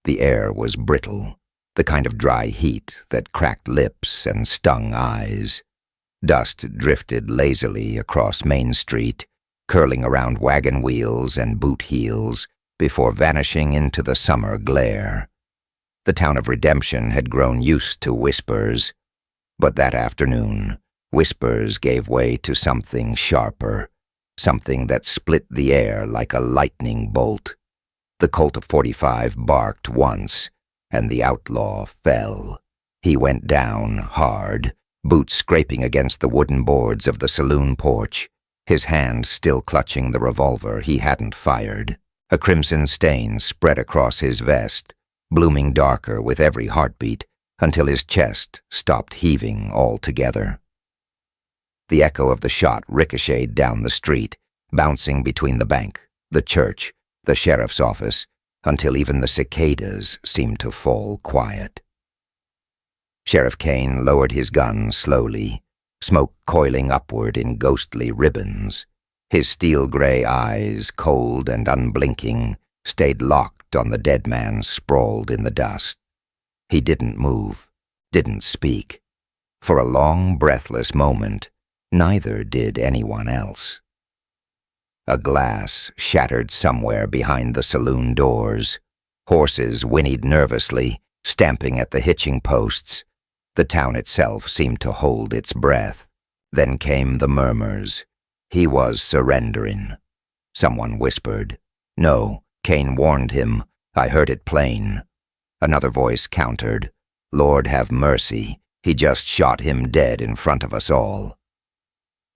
The air was brittle, the kind of dry heat that cracked lips and stung eyes. Dust drifted lazily across Main Street, curling around wagon wheels and boot heels before vanishing into the summer glare. The town of Redemption had grown used to whispers, but that afternoon, whispers gave way to something sharper, something that split the air like a lightning bolt. The Colt of 45 barked once, and the outlaw fell. He went down hard, boots scraping against the wooden boards of the saloon porch, his hand still clutching the revolver he hadn't fired. A crimson stain spread across his vest, blooming darker with every heartbeat until his chest stopped heaving altogether. The echo of the shot ricocheted down the street, bouncing between the bank, the church, the sheriff's office, until even the cicadas seemed to fall quiet. Sheriff Kane lowered his gun slowly, smoke coiling upward in ghostly ribbons. His steel-gray eyes, cold and unblinking, stayed locked on the dead man sprawled in the dust. He didn't move, didn't speak. For a long, breathless moment, neither did anyone else. A glass shattered somewhere behind the saloon doors. Horses whinnied nervously, stamping at the hitching posts. The town itself seemed to hold its breath. Then came the murmurs. He was surrendering. Someone whispered. No, Kane warned him. I heard it plain. Another voice countered. Lord have mercy. He just shot him dead in front of us all.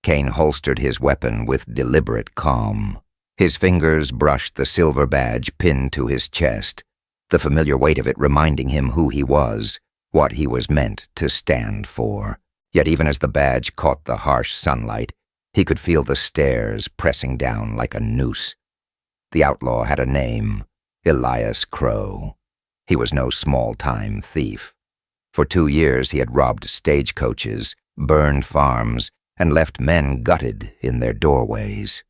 Kane holstered his weapon with deliberate calm. His fingers brushed the silver badge pinned to his chest, the familiar weight of it reminding him who he was, what he was meant to stand for. Yet even as the badge caught the harsh sunlight, he could feel the stairs pressing down like a noose. The outlaw had a name, Elias Crow. He was no small-time thief. For 2 years he had robbed stagecoaches, burned farms, and left men gutted in their doorways.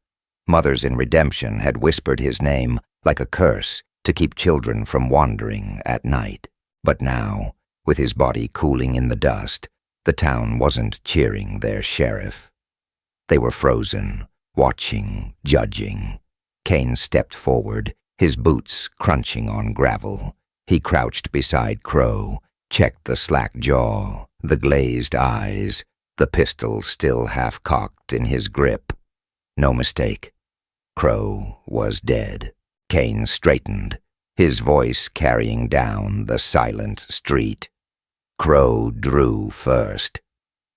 Mothers in Redemption had whispered his name like a curse to keep children from wandering at night. But now, with his body cooling in the dust, the town wasn't cheering their sheriff. They were frozen, watching, judging. Kane stepped forward, his boots crunching on gravel. He crouched beside Crow, checked the slack jaw, the glazed eyes, the pistol still half-cocked in his grip. No mistake. Crow was dead. Kane straightened, his voice carrying down the silent street. Crow drew first.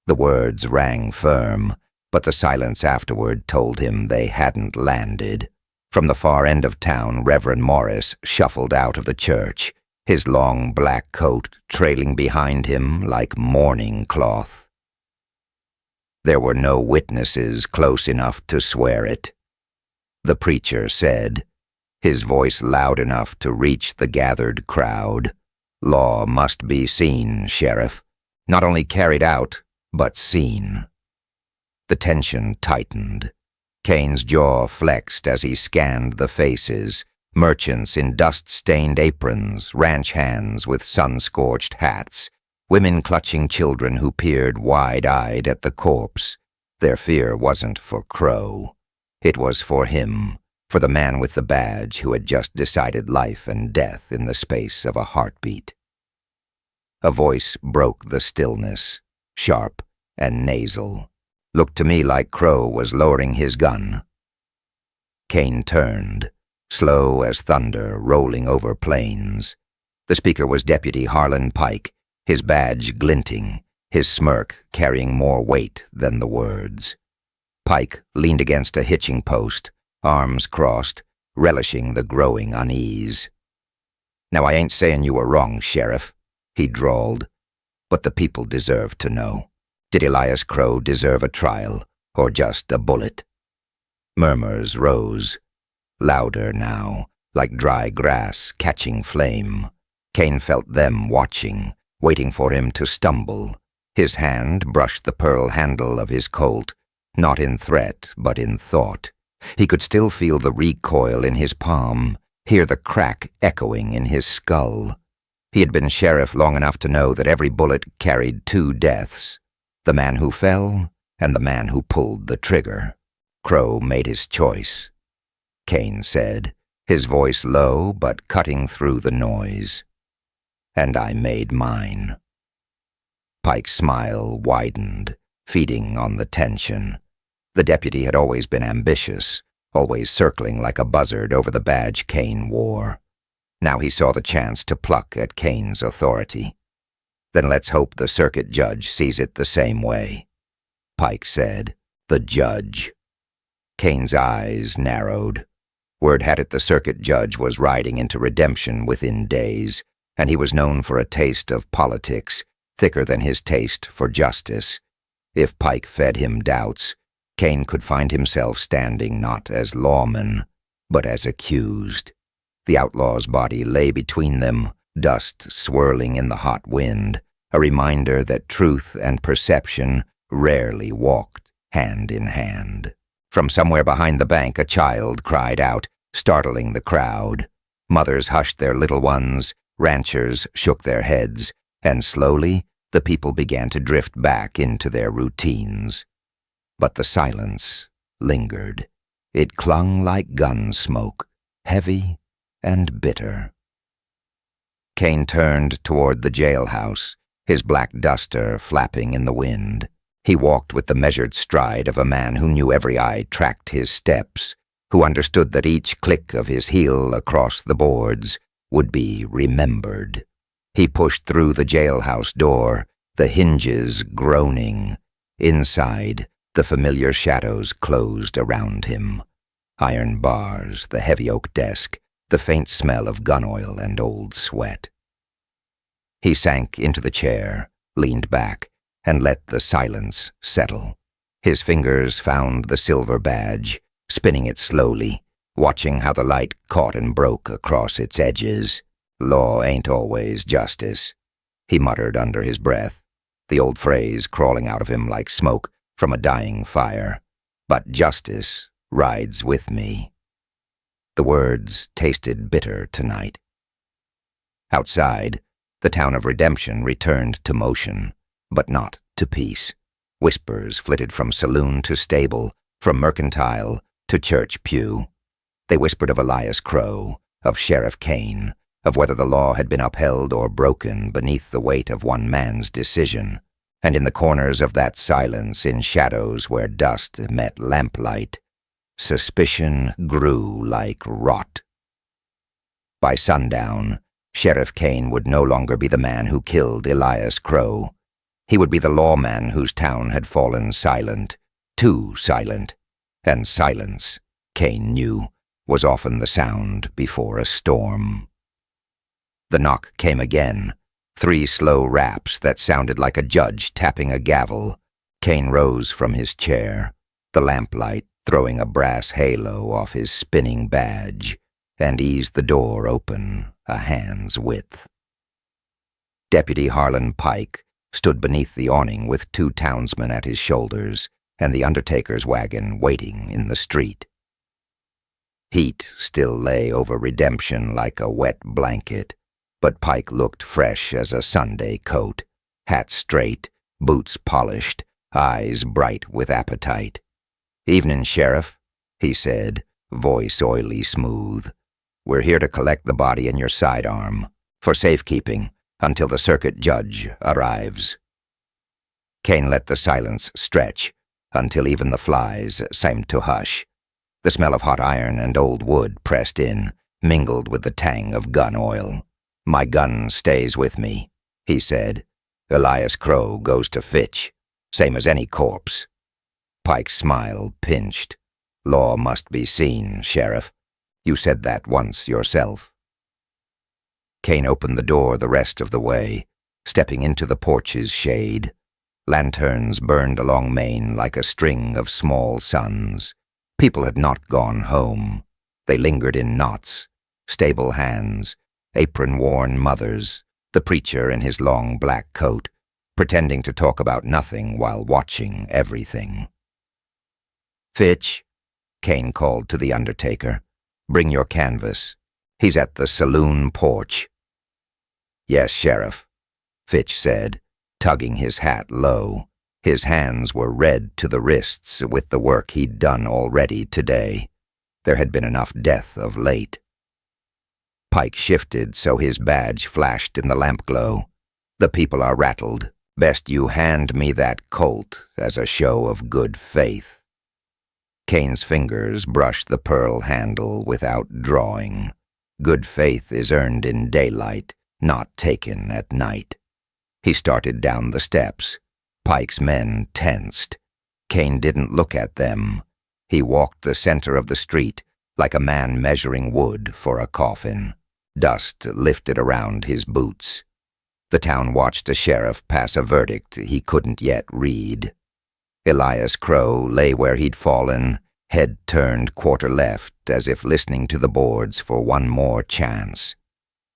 The words rang firm, but the silence afterward told him they hadn't landed. From the far end of town, Reverend Morris shuffled out of the church, his long black coat trailing behind him like mourning cloth. There were no witnesses close enough to swear it. The preacher said, his voice loud enough to reach the gathered crowd, "Law must be seen, Sheriff. Not only carried out, but seen." The tension tightened. Kane's jaw flexed as he scanned the faces, merchants in dust-stained aprons, ranch hands with sun-scorched hats, women clutching children who peered wide-eyed at the corpse. Their fear wasn't for Crow. It was for him, for the man with the badge who had just decided life and death in the space of a heartbeat. A voice broke the stillness, sharp and nasal. Looked to me like Crow was lowering his gun. Kane turned, slow as thunder rolling over plains. The speaker was Deputy Harlan Pike, his badge glinting, his smirk carrying more weight than the words. Pike leaned against a hitching post, arms crossed, relishing the growing unease. "Now I ain't saying you were wrong, Sheriff," he drawled, "but the people deserve to know. Did Elias Crow deserve a trial, or just a bullet?" Murmurs rose, louder now, like dry grass catching flame. Kane felt them watching, waiting for him to stumble. His hand brushed the pearl handle of his Colt, not in threat but in thought. He could still feel the recoil in his palm, hear the crack echoing in his skull. He had been sheriff long enough to know that every bullet carried two deaths, the man who fell and the man who pulled the trigger. Crow made his choice, Kane said, his voice low but cutting through the noise. And I made mine. Pike's smile widened, feeding on the tension. The deputy had always been ambitious, always circling like a buzzard over the badge Kane wore. Now he saw the chance to pluck at Kane's authority. Then let's hope the circuit judge sees it the same way. Pike said, the judge. Kane's eyes narrowed. Word had it the circuit judge was riding into redemption within days, and he was known for a taste of politics, thicker than his taste for justice. If Pike fed him doubts, Kane could find himself standing not as lawman, but as accused. The outlaw's body lay between them, dust swirling in the hot wind, a reminder that truth and perception rarely walked hand in hand. From somewhere behind the bank, a child cried out, startling the crowd. Mothers hushed their little ones, ranchers shook their heads, and slowly the people began to drift back into their routines. But the silence lingered. It clung like gun smoke, heavy and bitter. Kane turned toward the jailhouse, his black duster flapping in the wind. He walked with the measured stride of a man who knew every eye tracked his steps, who understood that each click of his heel across the boards would be remembered. He pushed through the jailhouse door, the hinges groaning. Inside, the familiar shadows closed around him. Iron bars, the heavy oak desk, the faint smell of gun oil and old sweat. He sank into the chair, leaned back, and let the silence settle. His fingers found the silver badge, spinning it slowly, watching how the light caught and broke across its edges. Law ain't always justice, he muttered under his breath, the old phrase crawling out of him like smoke from a dying fire. But justice rides with me. The words tasted bitter tonight. Outside, the town of Redemption returned to motion, but not to peace. Whispers flitted from saloon to stable, from mercantile to church pew. They whispered of Elias Crow, of Sheriff Kane, of whether the law had been upheld or broken beneath the weight of one man's decision. And in the corners of that silence, in shadows where dust met lamplight, suspicion grew like rot. By sundown, Sheriff Kane would no longer be the man who killed Elias Crow. He would be the lawman whose town had fallen silent, too silent, and silence, Kane knew, was often the sound before a storm. The knock came again, 3 slow raps that sounded like a judge tapping a gavel. Kane rose from his chair, the lamplight throwing a brass halo off his spinning badge, and eased the door open a hand's width. Deputy Harlan Pike stood beneath the awning with 2 townsmen at his shoulders and the undertaker's wagon waiting in the street. Heat still lay over Redemption like a wet blanket, but Pike looked fresh as a Sunday coat, hat straight, boots polished, eyes bright with appetite. "Evening, Sheriff," he said, voice oily smooth. "We're here to collect the body and your sidearm, for safekeeping, until the circuit judge arrives." Kane let the silence stretch, until even the flies seemed to hush. The smell of hot iron and old wood pressed in, mingled with the tang of gun oil. "My gun stays with me," he said. "Elias Crow goes to Fitch, same as any corpse." Pike's smile pinched. "Law must be seen, Sheriff. You said that once yourself." Kane opened the door the rest of the way, stepping into the porch's shade. Lanterns burned along Main like a string of small suns. People had not gone home. They lingered in knots, stable hands, apron-worn mothers, the preacher in his long black coat, pretending to talk about nothing while watching everything. "Fitch," Kane called to the undertaker, "bring your canvas." He's at the saloon porch." "Yes, Sheriff," Fitch said, tugging his hat low. His hands were red to the wrists with the work he'd done already today. There had been enough death of late. Pike shifted so his badge flashed in the lamp glow. "The people are rattled. Best you hand me that Colt as a show of good faith." Kane's fingers brushed the pearl handle without drawing. Good faith is earned in daylight, not taken at night. He started down the steps. Pike's men tensed. Kane didn't look at them. He walked the center of the street like a man measuring wood for a coffin. Dust lifted around his boots. The town watched a sheriff pass a verdict he couldn't yet read. Elias Crow lay where he'd fallen, head turned quarter left as if listening to the boards for one more chance.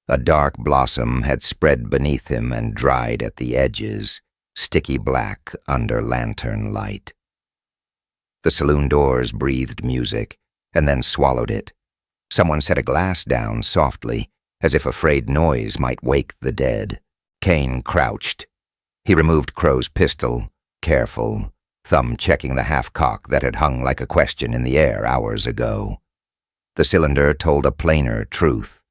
A dark blossom had spread beneath him and dried at the edges, sticky black under lantern light. The saloon doors breathed music, and then swallowed it. Someone set a glass down softly, as if afraid noise might wake the dead. Kane crouched. He removed Crow's pistol, careful, thumb checking the half-cock that had hung like a question in the air hours ago. The cylinder told a plainer truth.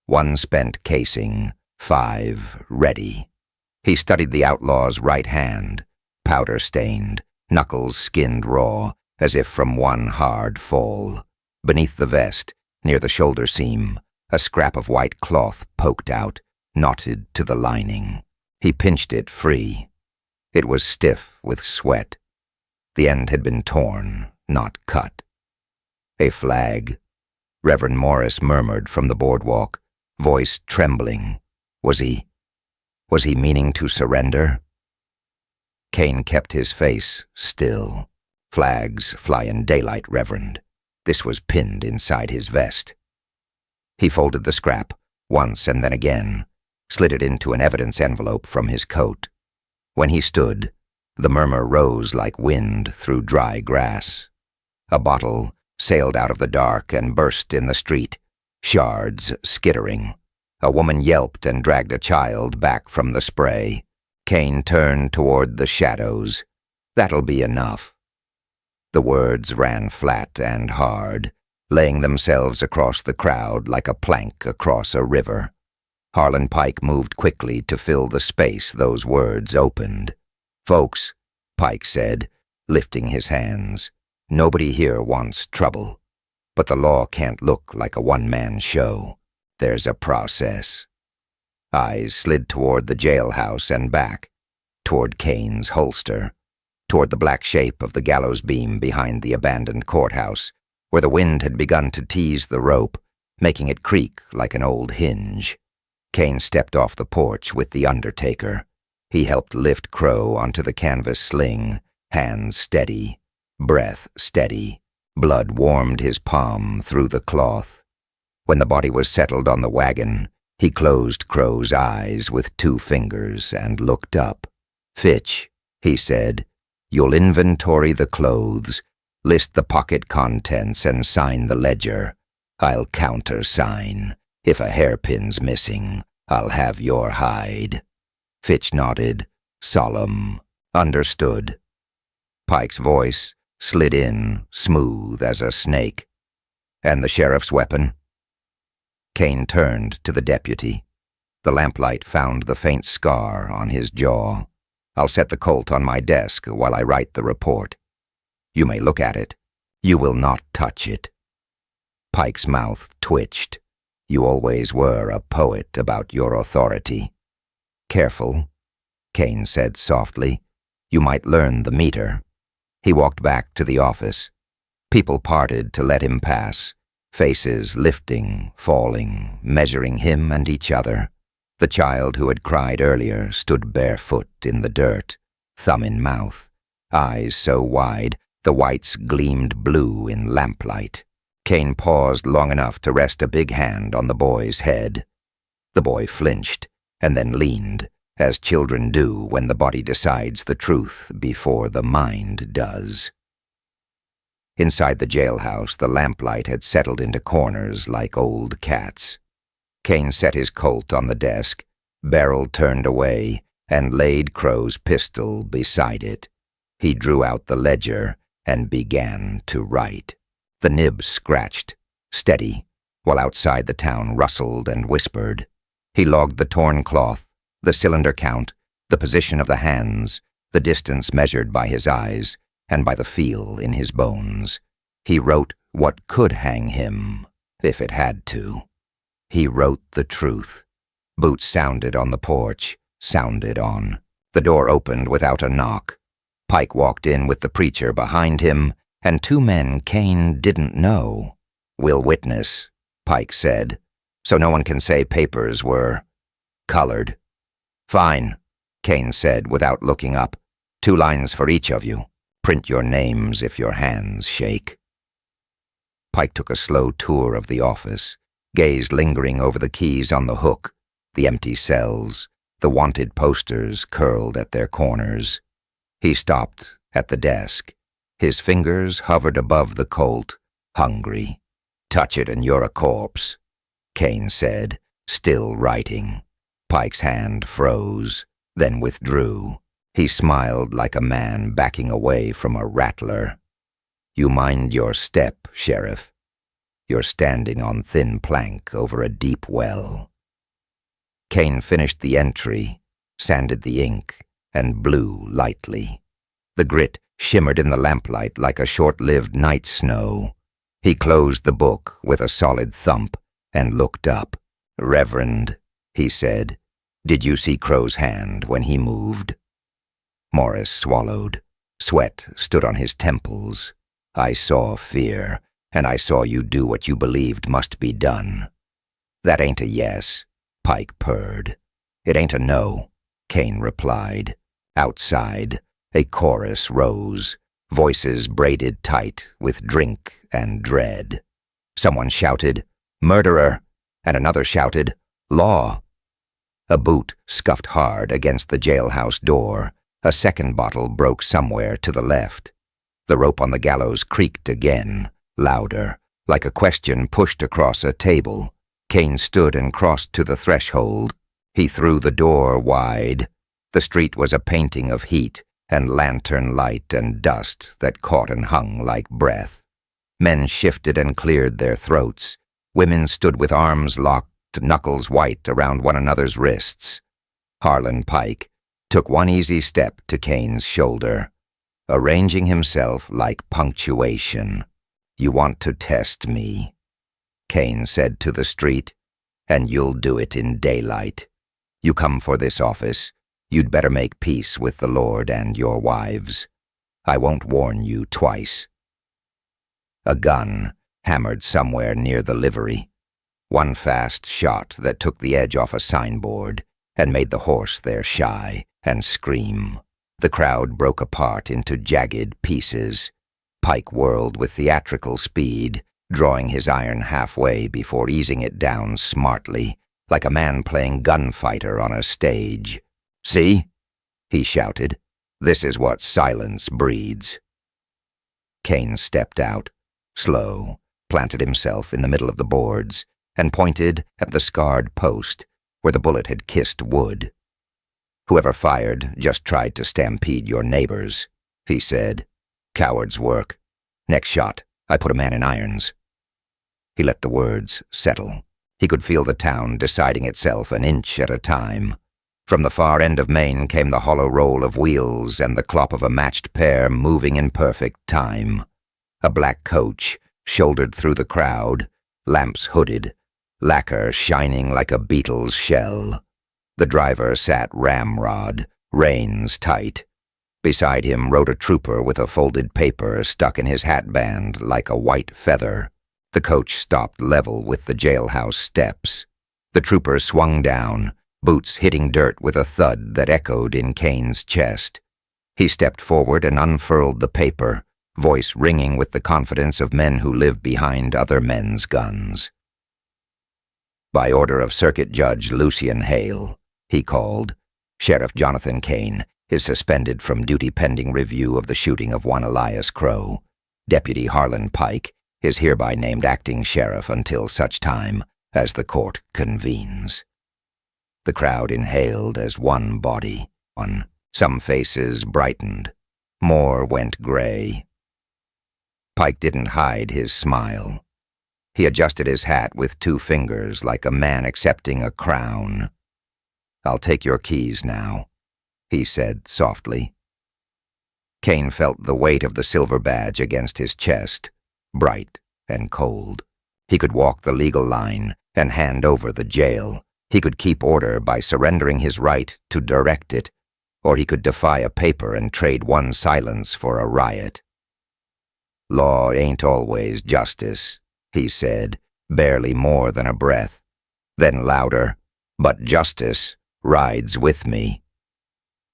1 spent casing, 5 ready. He studied the outlaw's right hand, powder-stained, knuckles skinned raw, as if from one hard fall. Beneath the vest, near the shoulder seam, a scrap of white cloth poked out, knotted to the lining. He pinched it free. It was stiff with sweat. The end had been torn, not cut. "A flag," Reverend Morris murmured from the boardwalk, voice trembling. Was he meaning to surrender? Kane kept his face still. "Flags fly in daylight, Reverend." This was pinned inside his vest. He folded the scrap, once and then again, slid it into an evidence envelope from his coat. When he stood, the murmur rose like wind through dry grass. A bottle sailed out of the dark and burst in the street, shards skittering. A woman yelped and dragged a child back from the spray. Kane turned toward the shadows. "That'll be enough." The words ran flat and hard, laying themselves across the crowd like a plank across a river. Harlan Pike moved quickly to fill the space those words opened. "Folks," Pike said, lifting his hands, "nobody here wants trouble. But the law can't look like a one-man show. There's a process." Eyes slid toward the jailhouse and back, toward Kane's holster, toward the black shape of the gallows beam behind the abandoned courthouse, where the wind had begun to tease the rope, making it creak like an old hinge. Kane stepped off the porch with the undertaker. He helped lift Crow onto the canvas sling, hands steady, breath steady. Blood warmed his palm through the cloth. When the body was settled on the wagon, he closed Crow's eyes with 2 fingers and looked up. "Fitch," he said, "you'll inventory the clothes, list the pocket contents, and sign the ledger. I'll countersign. If a hairpin's missing, I'll have your hide." Fitch nodded, solemn, understood. Pike's voice slid in, smooth as a snake. "And the sheriff's weapon?" Kane turned to the deputy. The lamplight found the faint scar on his jaw. "I'll set the Colt on my desk while I write the report. You may look at it. You will not touch it." Pike's mouth twitched. "You always were a poet about your authority." "Careful," Kane said softly. "You might learn the meter." He walked back to the office. People parted to let him pass, faces lifting, falling, measuring him and each other. The child who had cried earlier stood barefoot in the dirt, thumb in mouth, eyes so wide the whites gleamed blue in lamplight. Kane paused long enough to rest a big hand on the boy's head. The boy flinched and then leaned, as children do when the body decides the truth before the mind does. Inside the jailhouse, the lamplight had settled into corners like old cats. Kane set his Colt on the desk, barrel turned away, and laid Crow's pistol beside it. He drew out the ledger and began to write. The nib scratched, steady, while outside the town rustled and whispered. He logged the torn cloth, the cylinder count, the position of the hands, the distance measured by his eyes and by the feel in his bones. He wrote what could hang him, if it had to. He wrote the truth. Boots sounded on the porch, sounded on. The door opened without a knock. Pike walked in with the preacher behind him, and two men Kane didn't know. "We'll witness," Pike said, "so no one can say papers were colored." "Fine," Kane said without looking up. "2 lines for each of you. Print your names if your hands shake." Pike took a slow tour of the office, gazed lingering over the keys on the hook, the empty cells, the wanted posters curled at their corners. He stopped at the desk. His fingers hovered above the Colt, hungry. "Touch it and you're a corpse," Kane said, still writing. Pike's hand froze, then withdrew. He smiled like a man backing away from a rattler. "You mind your step, Sheriff. You're standing on thin plank over a deep well." Kane finished the entry, sanded the ink, and blew lightly. The grit shimmered in the lamplight like a short-lived night snow. He closed the book with a solid thump and looked up. "Reverend," he said, "did you see Crow's hand when he moved?" Morris swallowed. Sweat stood on his temples. "I saw fear, and I saw you do what you believed must be done." "That ain't a yes," Pike purred. "It ain't a no," Kane replied. Outside, a chorus rose, voices braided tight with drink and dread. Someone shouted, "Murderer!" and another shouted, "Law!" A boot scuffed hard against the jailhouse door. A second bottle broke somewhere to the left. The rope on the gallows creaked again, louder, like a question pushed across a table. Kane stood and crossed to the threshold. He threw the door wide. The street was a painting of heat and lantern light and dust that caught and hung like breath. Men shifted and cleared their throats. Women stood with arms locked, knuckles white around one another's wrists. Harlan Pike took one easy step to Kane's shoulder, arranging himself like punctuation. "You want to test me," Kane said to the street, "and you'll do it in daylight. You come for this office, you'd better make peace with the Lord and your wives. I won't warn you twice." A gun hammered somewhere near the livery. One fast shot that took the edge off a signboard and made the horse there shy and scream. The crowd broke apart into jagged pieces. Pike whirled with theatrical speed, drawing his iron halfway before easing it down smartly, like a man playing gunfighter on a stage. "See?" he shouted. "This is what silence breeds." Kane stepped out, slow, planted himself in the middle of the boards, and pointed at the scarred post where the bullet had kissed wood. "Whoever fired just tried to stampede your neighbors," he said. "Coward's work. Next shot, I put a man in irons." He let the words settle. He could feel the town deciding itself an inch at a time. From the far end of Maine came the hollow roll of wheels and the clop of a matched pair moving in perfect time. A black coach shouldered through the crowd, lamps hooded, lacquer shining like a beetle's shell. The driver sat ramrod, reins tight. Beside him rode a trooper with a folded paper stuck in his hatband like a white feather. The coach stopped level with the jailhouse steps. The trooper swung down, boots hitting dirt with a thud that echoed in Kane's chest. He stepped forward and unfurled the paper, voice ringing with the confidence of men who live behind other men's guns. "By order of Circuit Judge Lucian Hale," he called, "Sheriff Jonathan Kane is suspended from duty pending review of the shooting of one Elias Crow. Deputy Harlan Pike, is hereby named acting sheriff until such time as the court convenes." The crowd inhaled as one body. Some faces brightened. More went gray. Pike didn't hide his smile. He adjusted his hat with 2 fingers like a man accepting a crown. "I'll take your keys now," he said softly. Kane felt the weight of the silver badge against his chest, bright and cold. He could walk the legal line and hand over the jail. He could keep order by surrendering his right to direct it, or he could defy a paper and trade one silence for a riot. "Law ain't always justice," he said, barely more than a breath. Then louder, "But justice rides with me."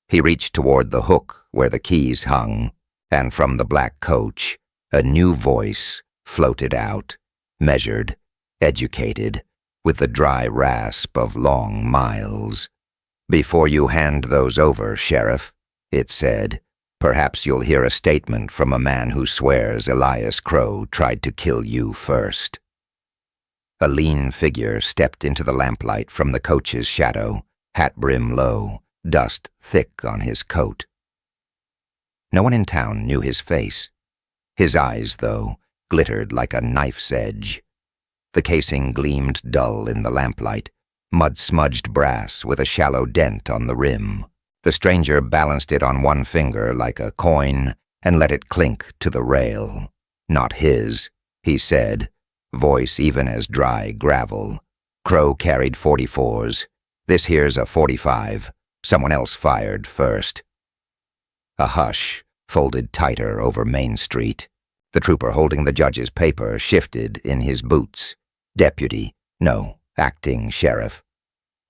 He reached toward the hook where the keys hung, and from the black coach, a new voice floated out, measured, educated, with the dry rasp of long miles. "Before you hand those over, Sheriff," it said, "perhaps you'll hear a statement from a man who swears Elias Crow tried to kill you first." A lean figure stepped into the lamplight from the coach's shadow, hat brim low, dust thick on his coat. No one in town knew his face. His eyes, though, glittered like a knife's edge. The casing gleamed dull in the lamplight, mud-smudged brass with a shallow dent on the rim. The stranger balanced it on one finger like a coin and let it clink to the rail. "Not his," he said, voice even as dry gravel. "Crow carried 44s. This here's a 45. Someone else fired first." A hush folded tighter over Main Street. The trooper holding the judge's paper shifted in his boots. "Deputy, no, acting sheriff."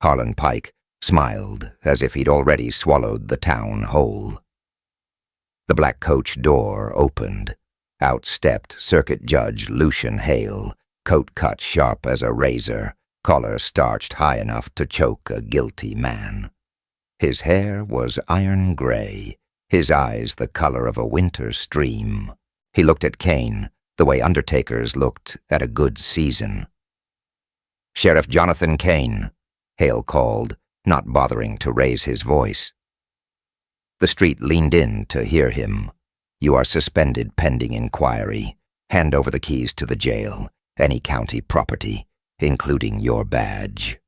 Harlan Pike smiled as if he'd already swallowed the town whole. The black coach door opened. Out stepped Circuit Judge Lucian Hale, coat cut sharp as a razor, collar starched high enough to choke a guilty man. His hair was iron gray, his eyes the color of a winter stream. He looked at Kane the way undertakers looked at a good season. "Sheriff Jonathan Kane," Hale called, not bothering to raise his voice. The street leaned in to hear him. "You are suspended pending inquiry. Hand over the keys to the jail, any county property, including your badge."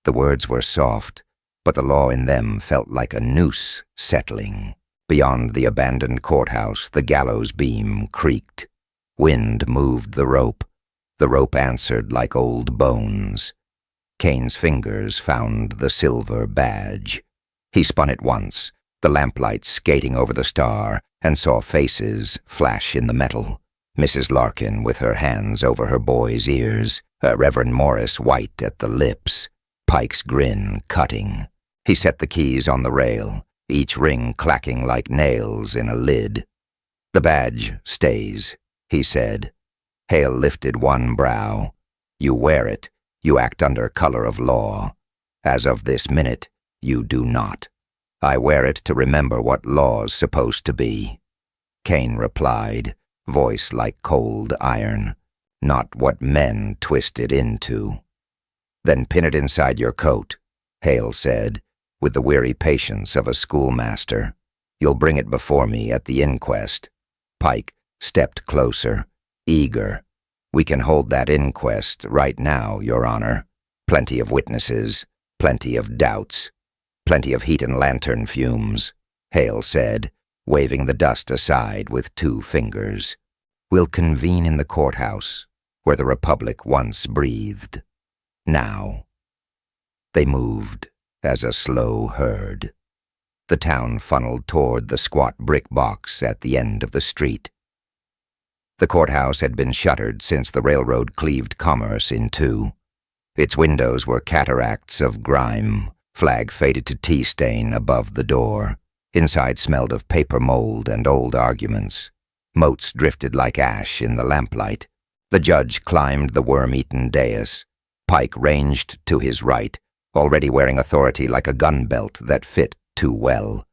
The words were soft, but the law in them felt like a noose settling. Beyond the abandoned courthouse, the gallows beam creaked. Wind moved the rope. The rope answered like old bones. Kane's fingers found the silver badge. He spun it once, the lamplight skating over the star, and saw faces flash in the metal. Mrs. Larkin with her hands over her boy's ears, Reverend Morris white at the lips, Pike's grin cutting. He set the keys on the rail, each ring clacking like nails in a lid. "The badge stays," he said. Hale lifted one brow. "You wear it. You act under color of law. As of this minute, you do not. I wear it to remember what law's supposed to be." Kane replied, voice like cold iron, "Not what men twist it into." "Then pin it inside your coat," Hale said, with the weary patience of a schoolmaster. "You'll bring it before me at the inquest." Pike stepped closer, eager. "We can hold that inquest right now, Your Honor. Plenty of witnesses, plenty of doubts, plenty of heat and lantern fumes," Hale said, waving the dust aside with 2 fingers. "We'll convene in the courthouse, where the Republic once breathed. Now." They moved as a slow herd. The town funneled toward the squat brick box at the end of the street. The courthouse had been shuttered since the railroad cleaved commerce in 2. Its windows were cataracts of grime, flag faded to tea stain above the door. Inside smelled of paper mold and old arguments. Motes drifted like ash in the lamplight. The judge climbed the worm-eaten dais. Pike ranged to his right, already wearing authority like a gun belt that fit too well.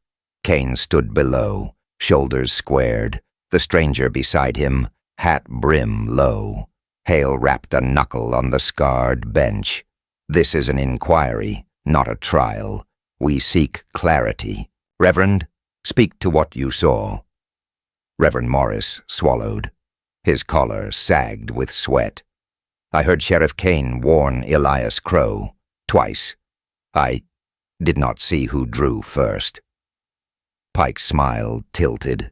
Kane stood below, shoulders squared, The stranger beside him, hat brim low. Hale rapped a knuckle on the scarred bench. This is an inquiry, not a trial. We seek clarity. Reverend, speak to what you saw. Reverend Morris swallowed. His collar sagged with sweat. I heard Sheriff Kane warn Elias Crow twice. I did not see who drew first. Pike's smile tilted.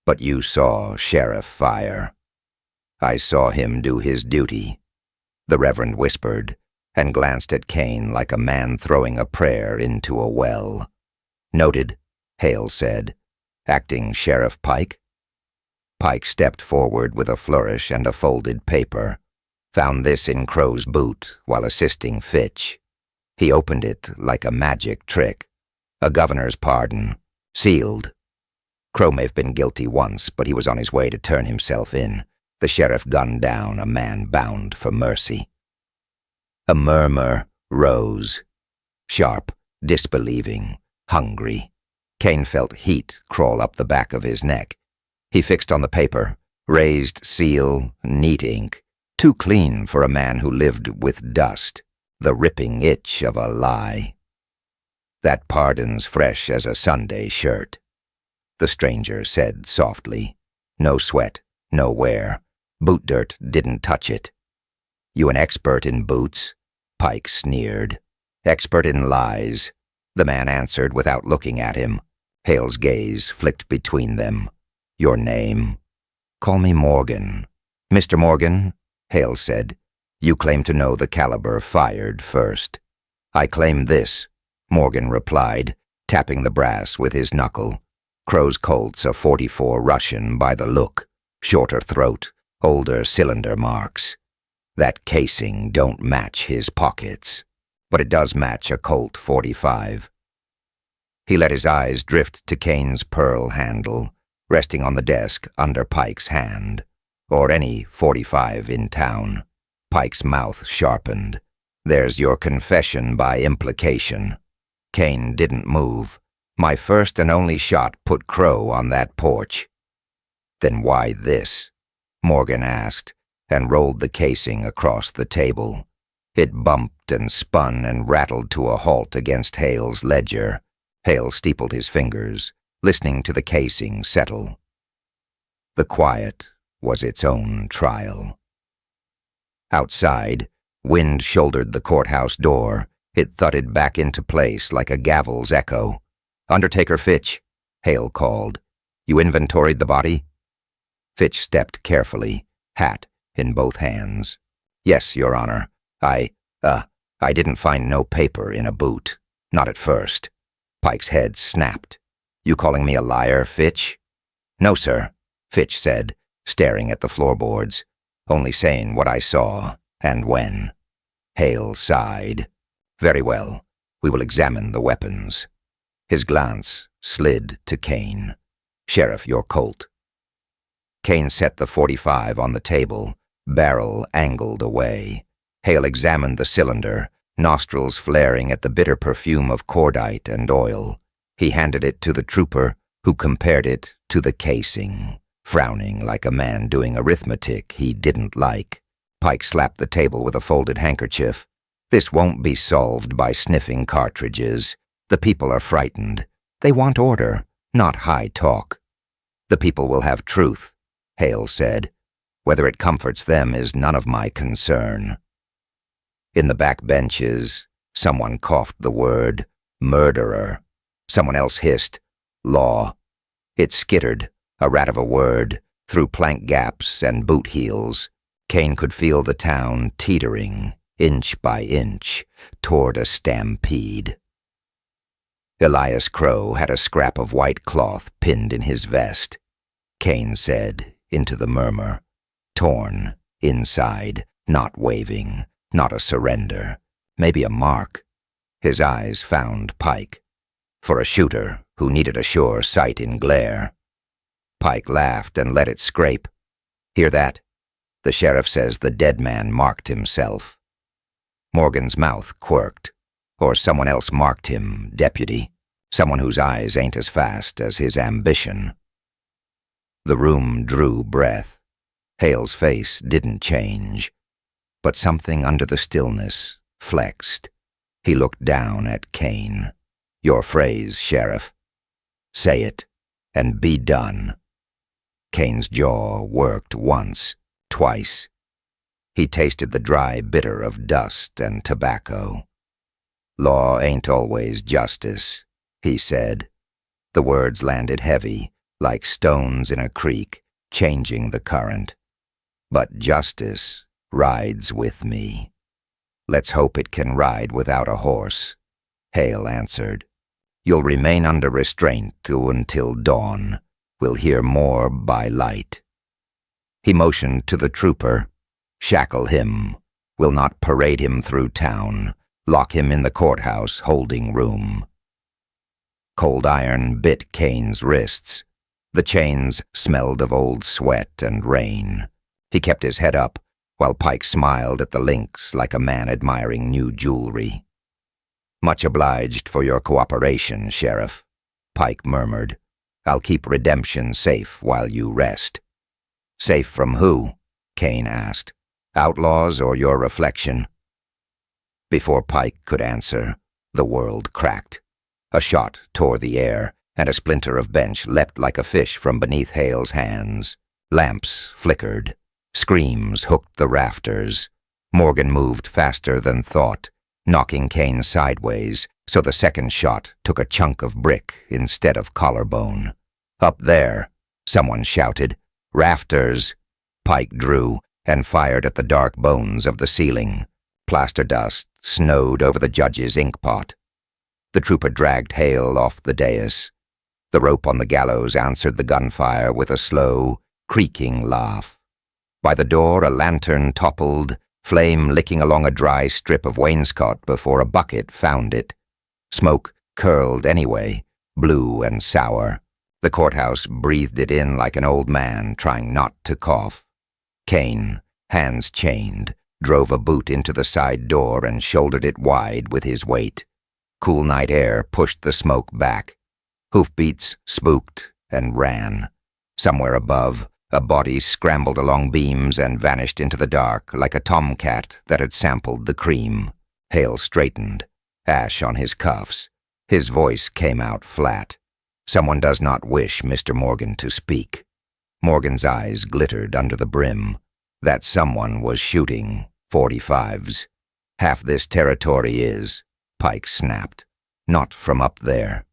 But you saw Sheriff fire. I saw him do his duty, the Reverend whispered, and glanced at Kane like a man throwing a prayer into a well. Noted, Hale said. Acting Sheriff Pike? Pike stepped forward with a flourish and a folded paper. Found this in Crow's boot while assisting Fitch. He opened it like a magic trick. A governor's pardon. Sealed. Crow may have been guilty once, but he was on his way to turn himself in. The sheriff gunned down a man bound for mercy. A murmur rose. Sharp, disbelieving, hungry. Kane felt heat crawl up the back of his neck. He fixed on the paper. Raised seal, neat ink. Too clean for a man who lived with dust. The ripping itch of a lie. That pardon's fresh as a Sunday shirt. The stranger said softly. No sweat, no wear. Boot dirt didn't touch it. You an expert in boots? Pike sneered. Expert in lies. The man answered without looking at him. Hale's gaze flicked between them. Your name? Call me Morgan. Mr. Morgan, Hale said. You claim to know the caliber fired first. I claim this, Morgan replied, tapping the brass with his knuckle. Crow's Colt's a .44 Russian by the look. Shorter throat, older cylinder marks. That casing don't match his pockets, but it does match a Colt 45. He let his eyes drift to Kane's pearl handle, resting on the desk under Pike's hand, or any 45 in town. Pike's mouth sharpened. There's your confession by implication. Kane didn't move. My first and only shot put Crow on that porch. Then why this? Morgan asked, and rolled the casing across the table. It bumped and spun and rattled to a halt against Hale's ledger. Hale steepled his fingers, listening to the casing settle. The quiet was its own trial. Outside, wind shouldered the courthouse door. It thudded back into place like a gavel's echo. Undertaker Fitch, Hale called. You inventoried the body? Fitch stepped carefully, hat in both hands. Yes, Your Honor. I didn't find no paper in a boot. Not at first. Pike's head snapped. You calling me a liar, Fitch? No, sir, Fitch said, staring at the floorboards. Only saying what I saw, and when. Hale sighed. Very well. We will examine the weapons. His glance slid to Kane. Sheriff, your Colt. Kane set the .45 on the table, barrel angled away. Hale examined the cylinder, nostrils flaring at the bitter perfume of cordite and oil. He handed it to the trooper, who compared it to the casing, frowning like a man doing arithmetic he didn't like. Pike slapped the table with a folded handkerchief. This won't be solved by sniffing cartridges. The people are frightened. They want order, not high talk. The people will have truth, Hale said. Whether it comforts them is none of my concern. In the back benches, someone coughed the word murderer. Someone else hissed law. It skittered, a rat of a word, through plank gaps and boot heels. Kane could feel the town teetering, inch by inch, toward a stampede. Elias Crow had a scrap of white cloth pinned in his vest. Kane said, into the murmur, torn, inside, not waving, not a surrender, maybe a mark. His eyes found Pike. For a shooter who needed a sure sight in glare. Pike laughed and let it scrape. Hear that? The sheriff says the dead man marked himself. Morgan's mouth quirked. Or someone else marked him, deputy. Someone whose eyes ain't as fast as his ambition. The room drew breath. Hale's face didn't change, but something under the stillness flexed. He looked down at Kane. "Your phrase, Sheriff. Say it, and be done." Kane's jaw worked once, twice. He tasted the dry bitter of dust and tobacco. "Law ain't always justice," he said. The words landed heavy, like stones in a creek, changing the current. "But justice rides with me. Let's hope it can ride without a horse," Hale answered. "You'll remain under restraint until dawn. We'll hear more by light." He motioned to the trooper. "Shackle him. We'll not parade him through town. Lock him in the courthouse holding room." Cold iron bit Kane's wrists. The chains smelled of old sweat and rain. He kept his head up, while Pike smiled at the links like a man admiring new jewelry. "Much obliged for your cooperation, Sheriff," Pike murmured. "I'll keep redemption safe while you rest." "Safe from who?" Kane asked. "Outlaws or your reflection?" Before Pike could answer, the world cracked. A shot tore the air, and a splinter of bench leapt like a fish from beneath Hale's hands. Lamps flickered. Screams hooked the rafters. Morgan moved faster than thought, knocking Kane sideways, so the second shot took a chunk of brick instead of collarbone. "Up there," someone shouted. "Rafters!" Pike drew and fired at the dark bones of the ceiling. Plaster dust snowed over the judge's inkpot. The trooper dragged Hale off the dais. The rope on the gallows answered the gunfire with a slow, creaking laugh. By the door, a lantern toppled, flame licking along a dry strip of wainscot before a bucket found it. Smoke curled anyway, blue and sour. The courthouse breathed it in like an old man trying not to cough. Kane, hands chained, drove a boot into the side door and shouldered it wide with his weight. Cool night air pushed the smoke back. Hoofbeats spooked and ran. Somewhere above, a body scrambled along beams and vanished into the dark like a tomcat that had sampled the cream. Hale straightened, ash on his cuffs. His voice came out flat. "Someone does not wish Mr. Morgan to speak." Morgan's eyes glittered under the brim. That someone was shooting .45s. "Half this territory is," Pike snapped. "Not from up there."